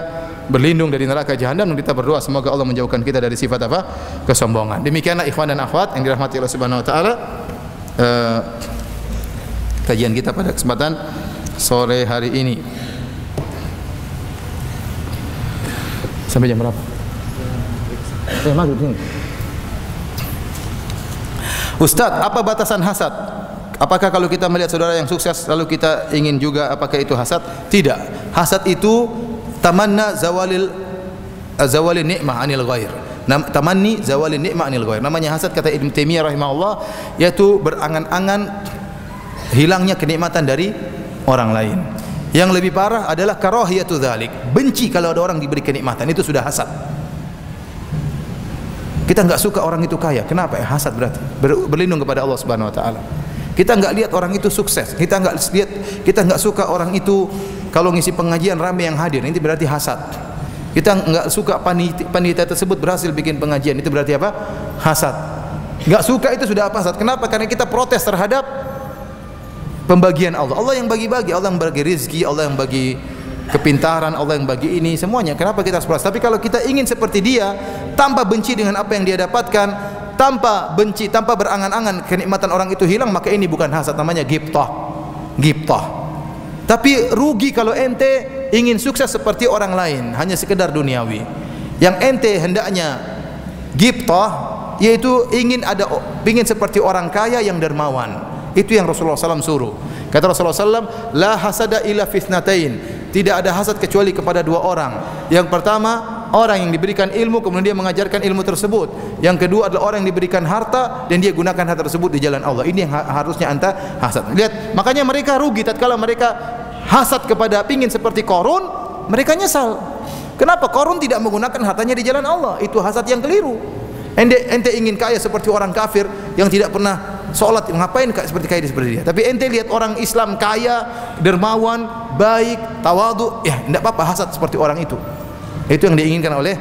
berlindung dari neraka jahanam dan kita berdoa semoga Allah menjauhkan kita dari sifat apa? Kesombongan. Demikianlah ikhwan dan akhwat yang dirahmati Allah Subhanahu wa taala. Kajian kita pada kesempatan sore hari ini. Sampai jam berapa? Maghrib ini. Ustaz, apa batasan hasad? Apakah kalau kita melihat saudara yang sukses lalu kita ingin juga, apakah itu hasad? Tidak. Hasad itu tamanna zawalin nikmah anil ghair. Tamanni zawalin nikmah anil ghair. Namanya hasad, kata Ibnu Taimiyah rahimahullah, yaitu berangan-angan hilangnya kenikmatan dari orang lain. Yang lebih parah adalah karahiyatu dzalik. Benci kalau ada orang diberi kenikmatan, itu sudah hasad. Kita enggak suka orang itu kaya. Kenapa? Hasad berarti. Berlindung kepada Allah Subhanahu wa taala. Kita enggak lihat orang itu sukses. Kita enggak suka orang itu kalau ngisi pengajian ramai yang hadir. Ini berarti hasad. Kita enggak suka panitia tersebut berhasil bikin pengajian. Itu berarti apa? Hasad. Enggak suka itu sudah apa? Hasad. Kenapa? Karena kita protes terhadap pembagian Allah. Allah yang bagi-bagi, Allah yang bagi rezeki, Allah yang bagi kepintaran, Allah yang bagi ini semuanya. Kenapa kita harus protes? Tapi kalau kita ingin seperti dia, tanpa benci dengan apa yang dia dapatkan, tanpa benci, tanpa berangan-angan kenikmatan orang itu hilang, maka ini bukan hasad, namanya ghibtah. Ghibtah. Tapi rugi kalau ente ingin sukses seperti orang lain, hanya sekedar duniawi. Yang ente hendaknya ghibtah, yaitu ingin seperti orang kaya yang dermawan. Itu yang Rasulullah SAW suruh. Kata Rasulullah SAW, la hasada illa fitnatain. Tidak ada hasad kecuali kepada dua orang. Yang pertama, orang yang diberikan ilmu kemudian dia mengajarkan ilmu tersebut. Yang kedua adalah orang yang diberikan harta dan dia gunakan harta tersebut di jalan Allah. Ini yang harusnya anta hasad. Lihat, makanya mereka rugi tatkala mereka hasad kepada pingin seperti Qarun, mereka nyesal. Kenapa? Qarun tidak menggunakan hartanya di jalan Allah. Itu hasad yang keliru. Ente ingin kaya seperti orang kafir yang tidak pernah sholat, ngapain seperti kaya seperti dia? Tapi ente lihat orang Islam kaya, dermawan, baik, tawadu, ya tidak apa-apa hasad seperti orang itu. Itu yang diinginkan oleh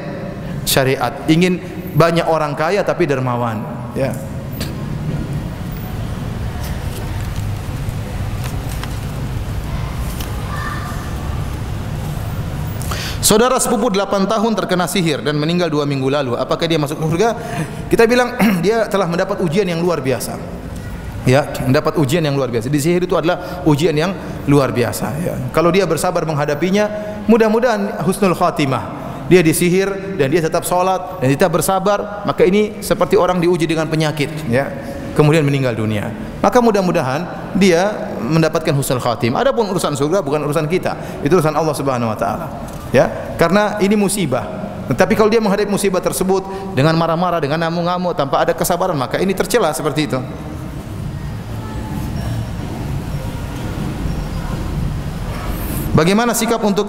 syariat. Ingin banyak orang kaya tapi dermawan, ya. Saudara sepupu 8 tahun terkena sihir dan meninggal 2 minggu lalu. Apakah dia masuk surga? Kita bilang dia telah mendapat ujian yang luar biasa. Ya, mendapat ujian yang luar biasa. Di sihir itu adalah ujian yang luar biasa, ya. Kalau dia bersabar menghadapinya, mudah-mudahan husnul khatimah. Dia disihir dan dia tetap sholat dan tetap bersabar, maka ini seperti orang diuji dengan penyakit, ya. Kemudian meninggal dunia. Maka mudah-mudahan dia mendapatkan husnul khatimah. Adapun urusan surga bukan urusan kita. Itu urusan Allah Subhanahu wa taala. Ya, karena ini musibah. Tetapi kalau dia menghadapi musibah tersebut dengan marah-marah, dengan ngamuk-ngamuk tanpa ada kesabaran, maka ini tercela seperti itu. Bagaimana sikap untuk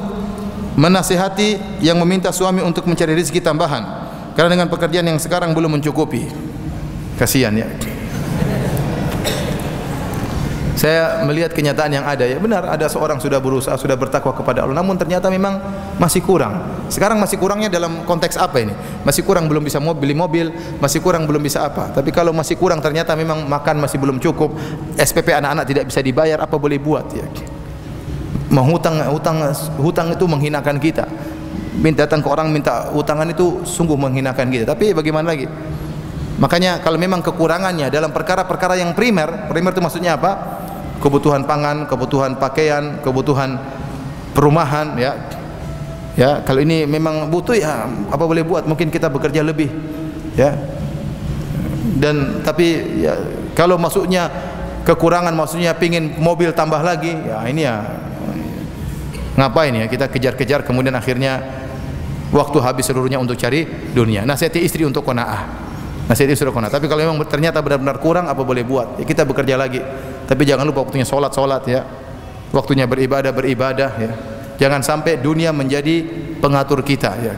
menasihati yang meminta suami untuk mencari rezeki tambahan karena dengan pekerjaan yang sekarang belum mencukupi? Kasihan, ya. Saya melihat kenyataan yang ada, ya benar, ada seorang sudah berusaha, sudah bertakwa kepada Allah, namun ternyata memang masih kurang. Sekarang masih kurangnya dalam konteks apa ini? Masih kurang belum bisa beli mobil, masih kurang belum bisa apa. Tapi kalau masih kurang ternyata memang makan masih belum cukup, SPP anak-anak tidak bisa dibayar, apa boleh buat, ya. Hutang itu menghinakan kita. Datang ke orang minta hutangan itu sungguh menghinakan kita. Tapi bagaimana lagi? Makanya kalau memang kekurangannya dalam perkara-perkara yang primer itu maksudnya apa? Kebutuhan pangan, kebutuhan pakaian, kebutuhan perumahan, ya. Ya, kalau ini memang butuh, ya apa boleh buat? Mungkin kita bekerja lebih, ya. Dan tapi ya kalau maksudnya kekurangan, maksudnya pingin mobil tambah lagi, ya ini ya ngapain ya kita kejar-kejar kemudian akhirnya waktu habis seluruhnya untuk cari dunia. Nasihati istri untuk qanaah. Nasihati istri untuk qanaah. Tapi kalau memang ternyata benar-benar kurang, apa boleh buat? Ya, kita bekerja lagi. Tapi jangan lupa waktunya sholat, ya. Waktunya beribadah, ya. Jangan sampai dunia menjadi pengatur kita, ya.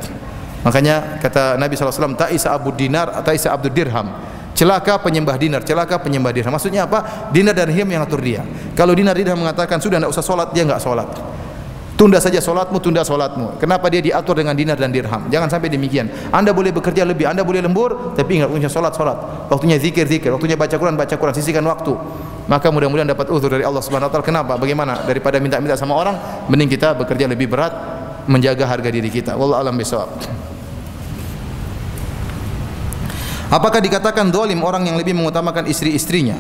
Makanya kata Nabi SAW, ta'isa abud dinar, ta'isa abdud dirham. Celaka penyembah dinar, celaka penyembah dirham. Maksudnya apa? Dinar dan dirham yang atur dia. Kalau dinar dirham mengatakan sudah tidak usah sholat, dia enggak sholat. Tunda saja solatmu, tunda solatmu. Kenapa dia diatur dengan dinar dan dirham? Jangan sampai demikian. Anda boleh bekerja lebih, Anda boleh lembur, tapi ingat waktunya solat, waktunya zikir, waktunya baca Quran, sisihkan waktu. Maka mudah-mudahan dapat uzur dari Allah Subhanahu wa taala. Kenapa? Bagaimana? Daripada minta-minta sama orang, mending kita bekerja lebih berat, menjaga harga diri kita. Wallahu a'lam bishawab. Apakah dikatakan zalim orang yang lebih mengutamakan istri-istrinya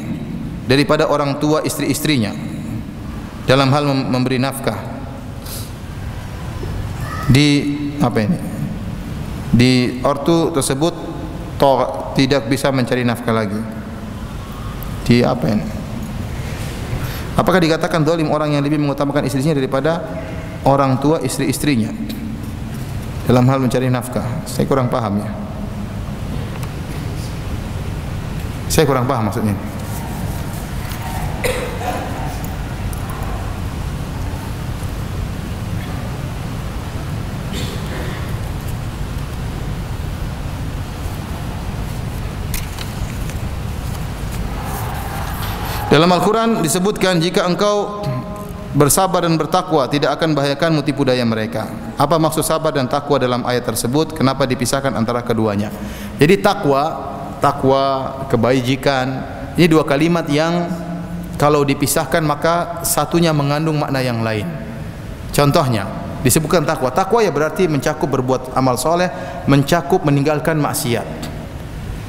daripada orang tua istri-istrinya dalam hal memberi nafkah? Di ortu tersebut tidak bisa mencari nafkah lagi. Apakah dikatakan zalim orang yang lebih mengutamakan istrinya daripada orang tua istri-istrinya dalam hal mencari nafkah? Saya kurang paham ya. Saya kurang paham maksudnya. Dalam Al-Quran disebutkan jika engkau bersabar dan bertakwa tidak akan bahayakanmu tipu daya mereka. Apa maksud sabar dan takwa dalam ayat tersebut? Kenapa dipisahkan antara keduanya? Jadi takwa, kebajikan, ini dua kalimat yang kalau dipisahkan maka satunya mengandung makna yang lain. Contohnya disebutkan takwa. Takwa ya berarti mencakup berbuat amal soleh, mencakup meninggalkan maksiat.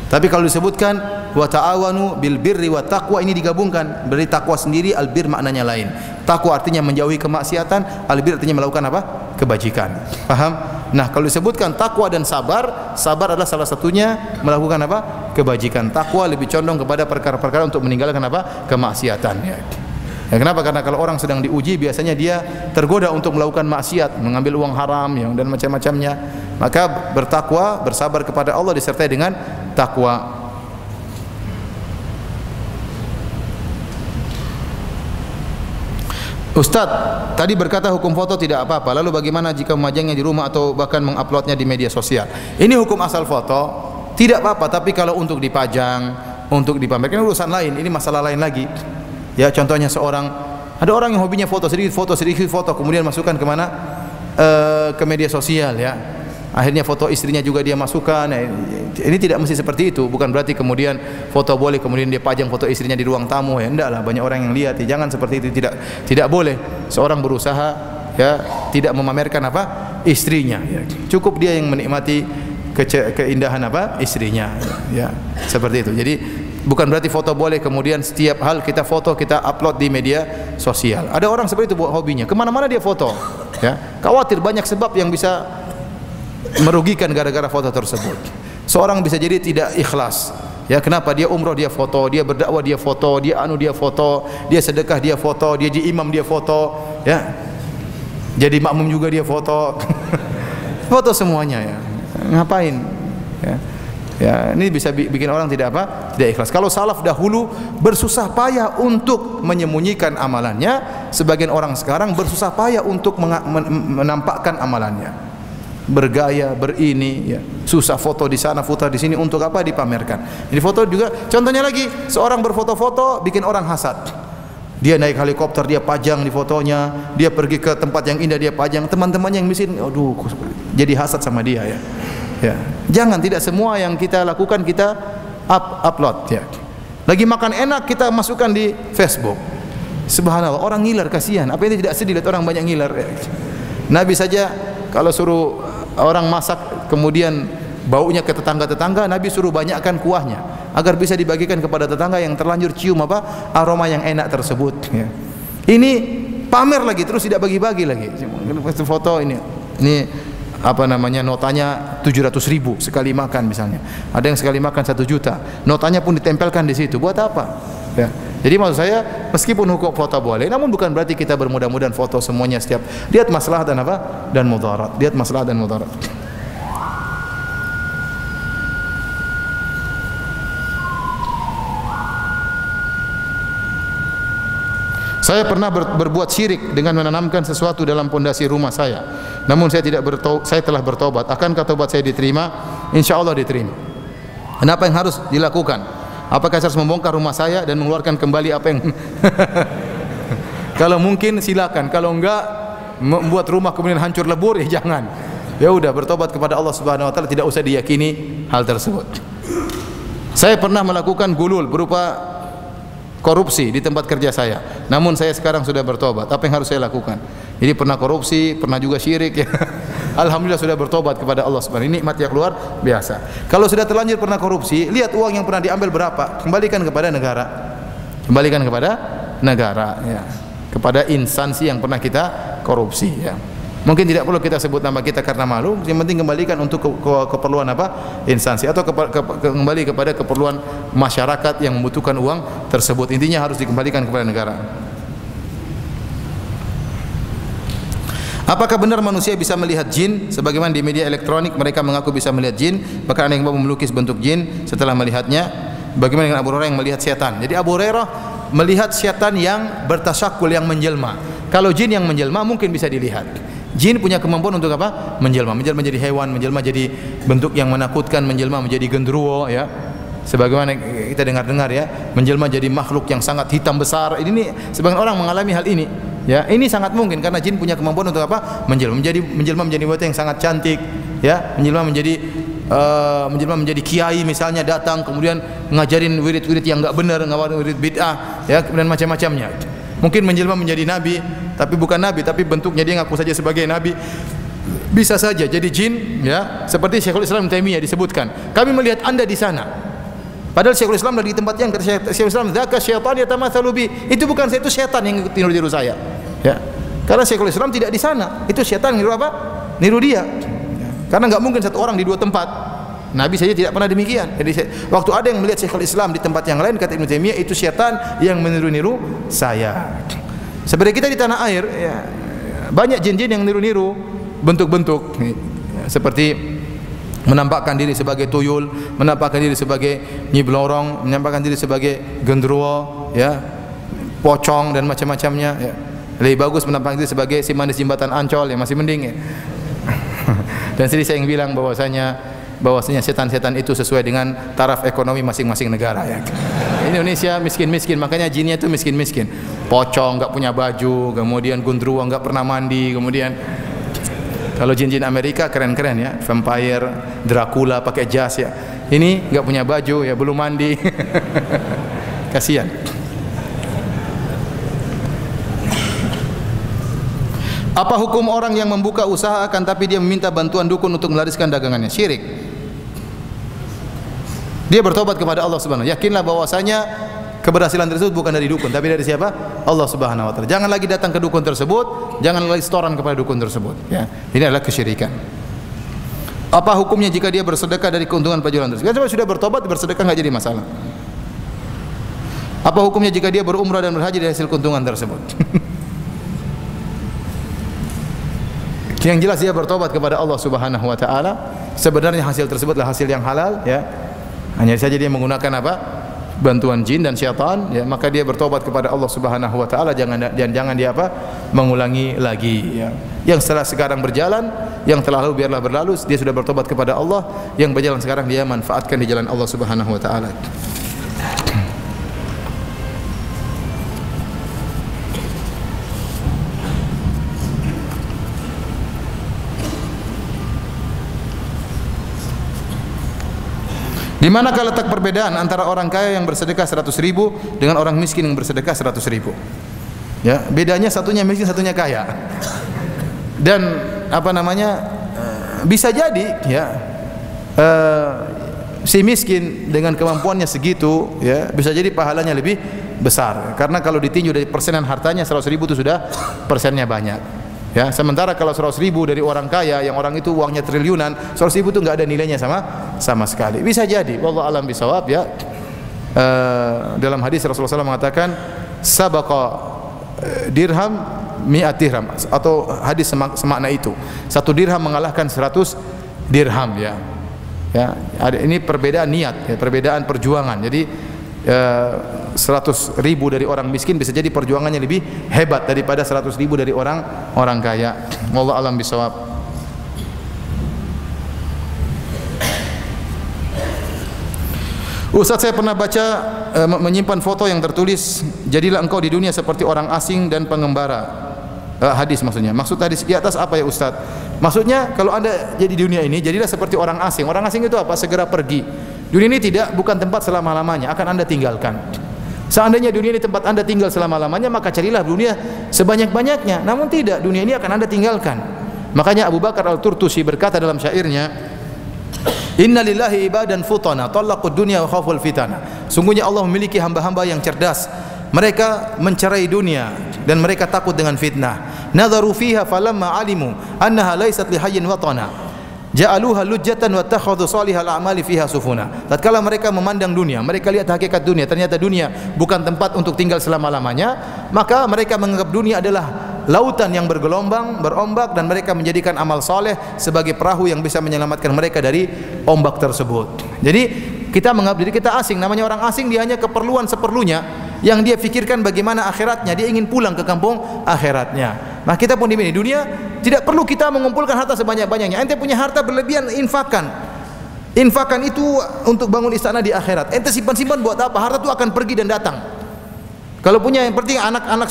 Tapi kalau disebutkan wa ta'awanu bil birri wa taqwa, ini digabungkan. Berarti takwa sendiri, al bir maknanya lain. Takwa artinya menjauhi kemaksiatan, al bir artinya melakukan apa? Kebajikan. Paham? Nah, kalau disebutkan takwa dan sabar, sabar adalah salah satunya melakukan apa? Kebajikan. Takwa lebih condong kepada perkara-perkara untuk meninggalkan apa? Kemaksiatan. Ya, kenapa? Karena kalau orang sedang diuji biasanya dia tergoda untuk melakukan maksiat, mengambil uang haram ya, dan macam-macamnya. Maka bertakwa, bersabar kepada Allah disertai dengan takwa. Ustaz, tadi berkata hukum foto tidak apa-apa. Lalu bagaimana jika memajangnya di rumah atau bahkan menguploadnya di media sosial? Ini hukum asal foto, tidak apa-apa. Tapi kalau untuk dipajang, untuk dipamerkan urusan lain. Ini masalah lain lagi. Ya, contohnya ada orang yang hobinya foto, sedikit foto, kemudian masukkan kemana? Ke media sosial ya. Akhirnya foto istrinya juga dia masukkan. Ini tidak mesti seperti itu. Bukan berarti kemudian foto boleh kemudian dia pajang foto istrinya di ruang tamu ya. Enggak lah, banyak orang yang lihat. Ya, jangan seperti itu, tidak boleh. Seorang berusaha ya tidak memamerkan apa? Istrinya ya. Cukup dia yang menikmati keindahan apa? Istrinya ya. Seperti itu. Jadi bukan berarti foto boleh kemudian setiap hal kita foto, kita upload di media sosial. Ada orang seperti itu buat hobinya. Kemana-mana dia foto ya. Khawatir banyak sebab yang bisa merugikan gara-gara foto tersebut. Seorang bisa jadi tidak ikhlas. Ya, kenapa? Dia umroh dia foto, dia berdakwah dia foto, dia dia foto, dia sedekah dia foto, dia jadi imam dia foto, ya. Jadi makmum juga dia foto. Foto semuanya ya. Ngapain? Ya. Ya, ini bisa bikin orang tidak tidak ikhlas. Kalau salaf dahulu bersusah payah untuk menyembunyikan amalannya, sebagian orang sekarang bersusah payah untuk menampakkan amalannya. Bergaya, berini, ya. Susah foto di sana, foto di sini untuk apa? Dipamerkan. Jadi foto juga. Contohnya lagi, seorang berfoto-foto bikin orang hasad. Dia naik helikopter, dia pajang di fotonya. Dia pergi ke tempat yang indah, dia pajang. Teman-temannya yang miskin, aduh, jadi hasad sama dia ya. Ya. Jangan, tidak semua yang kita lakukan kita upload ya. Lagi makan enak kita masukkan di Facebook. Subhanallah, orang ngiler kasihan. Apa ini tidak sedih lihat orang banyak ngiler? Ya. Nabi saja kalau suruh orang masak kemudian baunya ke tetangga-tetangga, Nabi suruh banyakkan kuahnya agar bisa dibagikan kepada tetangga yang terlanjur cium apa? Aroma yang enak tersebut ya. Ini pamer lagi terus tidak bagi-bagi lagi. Foto ini apa namanya, notanya 700.000 sekali makan misalnya. Ada yang sekali makan 1 juta. Notanya pun ditempelkan di situ. Buat apa? Ya. Jadi maksud saya, meskipun hukum foto boleh, namun bukan berarti kita bermudah-mudahan foto semuanya setiap. Lihat masalah dan apa? Dan mudarat. Lihat masalah dan mudarat. Saya pernah berbuat syirik dengan menanamkan sesuatu dalam pondasi rumah saya. Namun saya telah bertobat. Akankah tobat saya diterima? Insya Allah diterima. Kenapa yang harus dilakukan? Apakah saya harus membongkar rumah saya dan mengeluarkan kembali apa yang kalau mungkin silakan, kalau enggak membuat rumah kemudian hancur lebur, ya jangan. Ya udah, bertobat kepada Allah Subhanahu wa taala, tidak usah diyakini hal tersebut. Saya pernah melakukan gulul berupa korupsi di tempat kerja saya. Namun saya sekarang sudah bertobat. Apa yang harus saya lakukan? Jadi pernah korupsi, pernah juga syirik ya. Alhamdulillah sudah bertobat kepada Allah Subhanahu wa taala. Ini nikmat yang luar biasa. Kalau sudah terlanjur pernah korupsi, lihat uang yang pernah diambil berapa, kembalikan kepada negara. Kembalikan kepada negara ya. Kepada instansi yang pernah kita korupsi ya. Mungkin tidak perlu kita sebut nama kita karena malu, yang penting kembalikan untuk keperluan apa? Instansi, atau kembali kepada keperluan masyarakat yang membutuhkan uang tersebut. Intinya harus dikembalikan kepada negara. Apakah benar manusia bisa melihat jin? Sebagaimana di media elektronik mereka mengaku bisa melihat jin, bahkan ada yang mau melukis bentuk jin setelah melihatnya. Bagaimana dengan Abu Hurairah yang melihat setan? Jadi Abu Hurairah melihat setan yang bertasyakul, yang menjelma. Kalau jin yang menjelma mungkin bisa dilihat. Jin punya kemampuan untuk apa? Menjelma, menjelma menjadi hewan, menjelma jadi bentuk yang menakutkan, menjelma menjadi genderuwo ya. Sebagaimana kita dengar-dengar ya, menjelma jadi makhluk yang sangat hitam besar. Ini nih, sebagian orang mengalami hal ini. Ya, ini sangat mungkin karena jin punya kemampuan untuk apa? Menjelma menjadi wanita yang sangat cantik, ya, menjelma menjadi kiai misalnya, datang kemudian ngajarin wirid-wirid yang enggak benar, ngawarin wirid bid'ah, ya, kemudian macam-macamnya. Mungkin menjelma menjadi nabi, tapi bukan nabi, tapi bentuknya dia ngaku saja sebagai nabi. Bisa saja jadi jin, ya. Seperti Syekhul Islam Taimiyah disebutkan, kami melihat Anda di sana. Padahal Syekhul Islam lagi di tempat yang kata Syekhul Islam, "Dzaka syaitan yatamatsalu bi." Itu bukan saya, itu setan yang niru saya. Ya. Karena Syekhul Islam tidak di sana. Itu setan yang niru apa? Niru dia. Karena enggak mungkin satu orang di dua tempat. Nabi saja tidak pernah demikian. Jadi waktu ada yang melihat Syekhul Islam di tempat yang lain, kata Ibnu Taimiyah, itu syaitan yang meniru-niru saya. Seperti kita di tanah air ya, banyak jin-jin yang niru-niru bentuk-bentuk seperti menampakkan diri sebagai tuyul, menampakkan diri sebagai Nyi Blorong, menampakkan diri sebagai genderuwo ya, pocong dan macam-macamnya ya. Lebih bagus menampakkan diri sebagai si manis jembatan Ancol, yang masih mending ya. Dan sini saya yang bilang bahwasanya setan-setan itu sesuai dengan taraf ekonomi masing-masing negara ya. Indonesia miskin-miskin, makanya jinnya itu miskin-miskin. Pocong, enggak punya baju, kemudian gundruwo enggak pernah mandi, kemudian kalau jin-jin Amerika keren-keren ya, vampire, Dracula pakai jas ya. Ini enggak punya baju ya, belum mandi. Kasihan. Apa hukum orang yang membuka usaha akan tapi dia meminta bantuan dukun untuk melariskan dagangannya? Syirik. Dia bertobat kepada Allah Subhanahu wa taala. Yakinlah bahwasanya keberhasilan tersebut bukan dari dukun, tapi dari siapa? Allah Subhanahu wa taala. Jangan lagi datang ke dukun tersebut, jangan lagi setoran kepada dukun tersebut, ya. Ini adalah kesyirikan. Apa hukumnya jika dia bersedekah dari keuntungan penjualan tersebut? Kalau sudah bertobat, bersedekah enggak jadi masalah. Apa hukumnya jika dia berumrah dan berhaji dari hasil keuntungan tersebut? Yang jelas dia bertobat kepada Allah Subhanahu wa taala. Sebenarnya hasil tersebutlah hasil yang halal ya. Hanya saja dia menggunakan apa? Bantuan jin dan syaitan ya, maka dia bertobat kepada Allah Subhanahu wa taala, jangan dia apa? Mengulangi lagi ya. Yang setelah sekarang berjalan, yang telah lalu biarlah berlalu, dia sudah bertobat kepada Allah. Yang berjalan sekarang dia manfaatkan di jalan Allah Subhanahu wa taala. Di manakah letak perbedaan antara orang kaya yang bersedekah 100.000 dengan orang miskin yang bersedekah 100.000? Ya, bedanya satunya miskin, satunya kaya. Dan apa namanya? Bisa jadi ya, si miskin dengan kemampuannya segitu ya, bisa jadi pahalanya lebih besar. Karena kalau ditinjau dari persenan hartanya 100.000 itu sudah persennya banyak. Ya, sementara kalau 100.000 dari orang kaya yang orang itu uangnya triliunan, 100.000 itu enggak ada nilainya sama sekali. Bisa jadi, wallahu alam bisawab ya. Dalam hadis Rasulullah SAW mengatakan sabaqa dirham mi'at dirham, atau hadis semakna itu. 1 dirham mengalahkan 100 dirham ya. Ya, ini perbedaan niat, ya, perbedaan perjuangan. Jadi 100.000 dari orang miskin bisa jadi perjuangannya lebih hebat daripada 100.000 dari orang kaya. Wallahu alam bisawab. Ustaz, saya pernah baca menyimpan foto yang tertulis, jadilah engkau di dunia seperti orang asing dan pengembara. hadis maksudnya. Maksud hadis di atas apa ya Ustaz? Maksudnya kalau Anda jadi di dunia ini, jadilah seperti orang asing. Orang asing itu apa? Segera pergi. Dunia ini bukan tempat selama-lamanya, akan Anda tinggalkan. Seandainya dunia ini tempat Anda tinggal selama-lamanya, maka carilah dunia sebanyak-banyaknya. Namun tidak, dunia ini akan Anda tinggalkan. Makanya Abu Bakar Al-Turtusi berkata dalam syairnya, Inna lillahi ibadan futana talaqud dunya wa khaful fitana. Sungguhnya Allah memiliki hamba-hamba yang cerdas. Mereka mencerai dunia dan mereka takut dengan fitnah. Nadharu fiha falamma alimu annaha laysat lihayyin watana. Ja'aluha lujjatan wa takhadhu salihal a'mali fiha sufuna. Tatkala mereka memandang dunia, mereka lihat hakikat dunia, ternyata dunia bukan tempat untuk tinggal selama-lamanya, maka mereka menganggap dunia adalah lautan yang bergelombang, berombak, dan mereka menjadikan amal soleh sebagai perahu yang bisa menyelamatkan mereka dari ombak tersebut. Jadi kita menganggap diri kita asing. Namanya orang asing, dia hanya keperluan seperlunya. Yang dia pikirkan bagaimana akhiratnya, dia ingin pulang ke kampung akhiratnya. Nah kita pun di dunia tidak perlu kita mengumpulkan harta sebanyak-banyaknya. Ente punya harta berlebihan, infakkan itu untuk bangun istana di akhirat. Ente simpan-simpan buat apa? Harta itu akan pergi dan datang. Kalau punya, yang penting anak-anak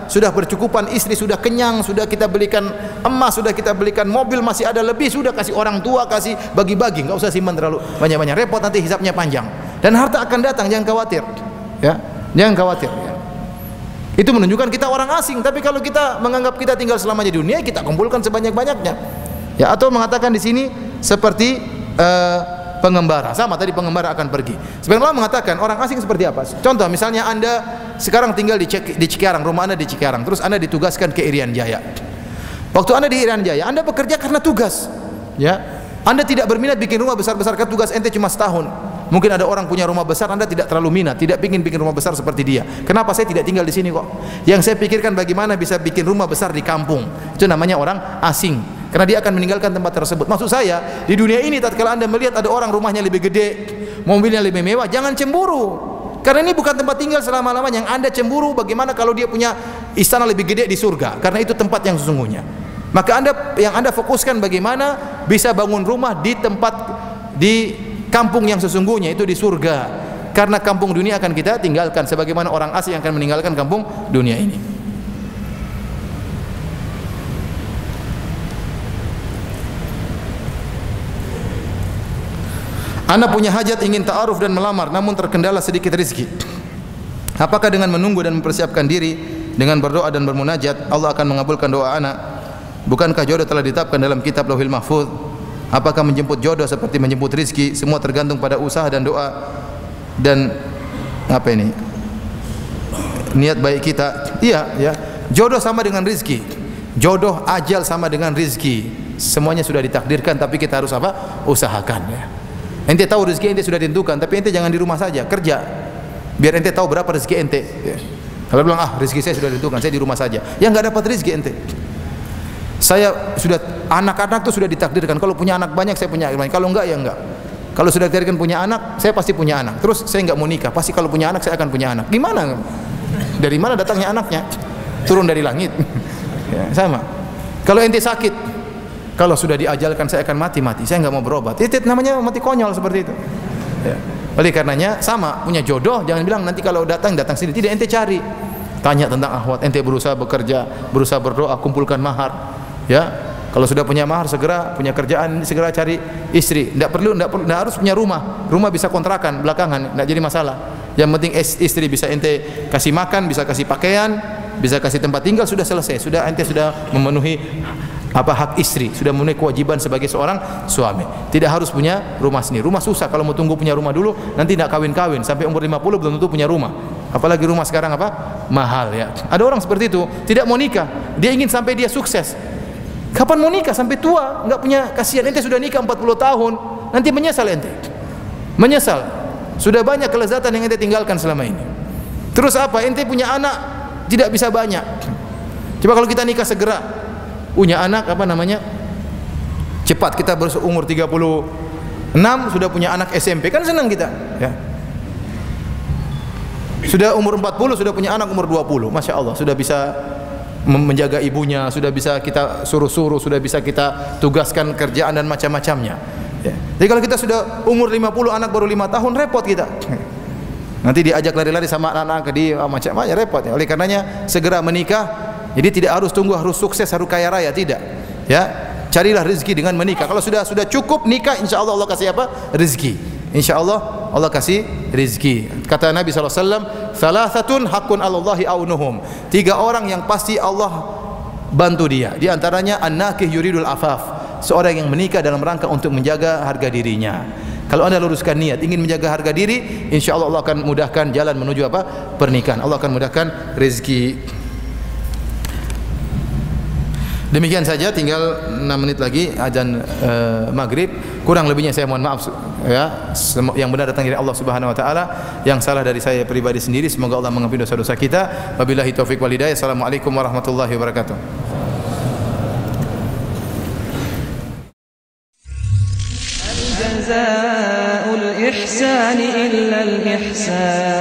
sudah bercukupan, istri sudah kenyang, sudah kita belikan emas, sudah kita belikan mobil, masih ada lebih, sudah kasih orang tua, kasih bagi-bagi, enggak usah simpan terlalu banyak-banyak, repot nanti hisapnya panjang. Dan harta akan datang, jangan khawatir. Ya, jangan khawatir. Ya. Itu menunjukkan kita orang asing. Tapi kalau kita menganggap kita tinggal selamanya di dunia, kita kumpulkan sebanyak-banyaknya. Ya, atau mengatakan di sini seperti pengembara, sama tadi pengembara akan pergi. Sebenarnya Allah mengatakan orang asing seperti apa? Contoh misalnya Anda sekarang tinggal di Cikarang, rumah Anda di Cikarang, terus Anda ditugaskan ke Irian Jaya. Waktu Anda di Irian Jaya, Anda bekerja karena tugas. Ya, Anda tidak berminat bikin rumah besar-besar karena tugas ente cuma setahun. Mungkin ada orang punya rumah besar, Anda tidak terlalu minat, tidak ingin bikin rumah besar seperti dia. Kenapa saya tidak tinggal di sini kok? Yang saya pikirkan bagaimana bisa bikin rumah besar di kampung. Itu namanya orang asing. Karena dia akan meninggalkan tempat tersebut. Maksud saya, di dunia ini tatkala Anda melihat ada orang rumahnya lebih gede, mobilnya lebih mewah, jangan cemburu. Karena ini bukan tempat tinggal selama-lamanya. Yang Anda cemburu bagaimana kalau dia punya istana lebih gede di surga, karena itu tempat yang sesungguhnya. Maka yang Anda fokuskan bagaimana bisa bangun rumah di tempat, di kampung yang sesungguhnya, itu di surga. Karena kampung dunia akan kita tinggalkan, sebagaimana orang asing akan meninggalkan kampung dunia ini. Anda punya hajat ingin ta'aruf dan melamar, namun terkendala sedikit rezeki. Apakah dengan menunggu dan mempersiapkan diri dengan berdoa dan bermunajat Allah akan mengabulkan doa anak? Bukankah jodoh telah ditetapkan dalam kitab Lauhil Mahfuz? Apakah menjemput jodoh seperti menjemput rezeki? Semua tergantung pada usaha dan doa dan apa ini? Niat baik kita. Iya, ya. Jodoh sama dengan rezeki. Jodoh, ajal sama dengan rezeki. Semuanya sudah ditakdirkan, tapi kita harus apa? Usahakan, ya. Ente tahu rezeki ente sudah ditentukan, tapi ente jangan di rumah saja, kerja. Biar ente tahu berapa rezeki ente. Ya. Kalau bilang rezeki saya sudah ditentukan, saya di rumah saja. Ya enggak dapat rezeki ente. Saya sudah, anak-anak tuh sudah ditakdirkan. Kalau punya anak banyak saya punya anak banyak. Kalau enggak ya enggak. Kalau sudah ditakdirkan punya anak, saya pasti punya anak. Terus saya enggak mau nikah, pasti kalau punya anak saya akan punya anak. Gimana? Dari mana datangnya anaknya? Turun dari langit. Ya, sama. Kalau ente sakit, kalau sudah diajalkan saya akan mati, saya enggak mau berobat. Itu namanya mati konyol seperti itu. Ya. Oleh karenanya sama, punya jodoh jangan bilang nanti kalau datang sini. Tidak, ente cari. Tanya tentang akhwat, ente berusaha bekerja, berusaha berdoa, kumpulkan mahar. Ya. Kalau sudah punya mahar segera punya kerjaan, segera cari istri. Enggak harus punya rumah. Rumah bisa kontrakan belakangan, enggak jadi masalah. Yang penting istri bisa ente kasih makan, bisa kasih pakaian, bisa kasih tempat tinggal, sudah selesai. Sudah ente sudah memenuhi hak istri, sudah memenuhi kewajiban sebagai seorang suami. Tidak harus punya rumah sendiri. Rumah susah, kalau mau tunggu punya rumah dulu, nanti tidak kawin-kawin sampai umur 50 belum tentu punya rumah. Apalagi rumah sekarang mahal, ya. Ada orang seperti itu, tidak mau nikah, dia ingin sampai dia sukses. Kapan mau nikah? Sampai tua, enggak punya, kasihan ente sudah nikah 40 tahun, nanti menyesal ente. Menyesal. Sudah banyak kelezatan yang ente tinggalkan selama ini. Terus apa? Ente punya anak tidak bisa banyak. Coba kalau kita nikah segera, punya anak cepat, kita berumur 36 sudah punya anak SMP, kan senang kita, ya. Sudah umur 40 sudah punya anak umur 20, Masya Allah, sudah bisa menjaga ibunya, sudah bisa kita suruh-suruh, sudah bisa kita tugaskan kerjaan dan macam-macamnya, ya. Jadi kalau kita sudah umur 50, anak baru 5 tahun, repot kita. Nanti diajak lari-lari sama anak-anak ke dia, macam-macam, repot, ya. Oleh karenanya segera menikah. Jadi tidak harus tunggu harus sukses, harus kaya raya, tidak. Ya, carilah rezeki dengan menikah. Kalau sudah cukup nikah, insyaallah Allah kasih apa? Rezeki. Insyaallah Allah kasih rezeki. Kata Nabi SAW, "Thalathatun haqqun 'alallahi aunuhum." 3 orang yang pasti Allah bantu dia. Di antaranya an-nakih yuridul afaf, seorang yang menikah dalam rangka untuk menjaga harga dirinya. Kalau anda luruskan niat ingin menjaga harga diri, insyaallah Allah akan mudahkan jalan menuju apa? Pernikahan. Allah akan mudahkan rezeki. Demikian saja, tinggal 6 menit lagi azan maghrib. Kurang lebihnya saya mohon maaf ya. Yang benar datang dari Allah Subhanahu wa taala, yang salah dari saya pribadi sendiri. Semoga Allah mengampuni dosa-dosa kita. Wabillahi taufik wal hidayah. Assalamualaikum warahmatullahi wabarakatuh. Al-jazaa'ul ihsani illa al-ihsan.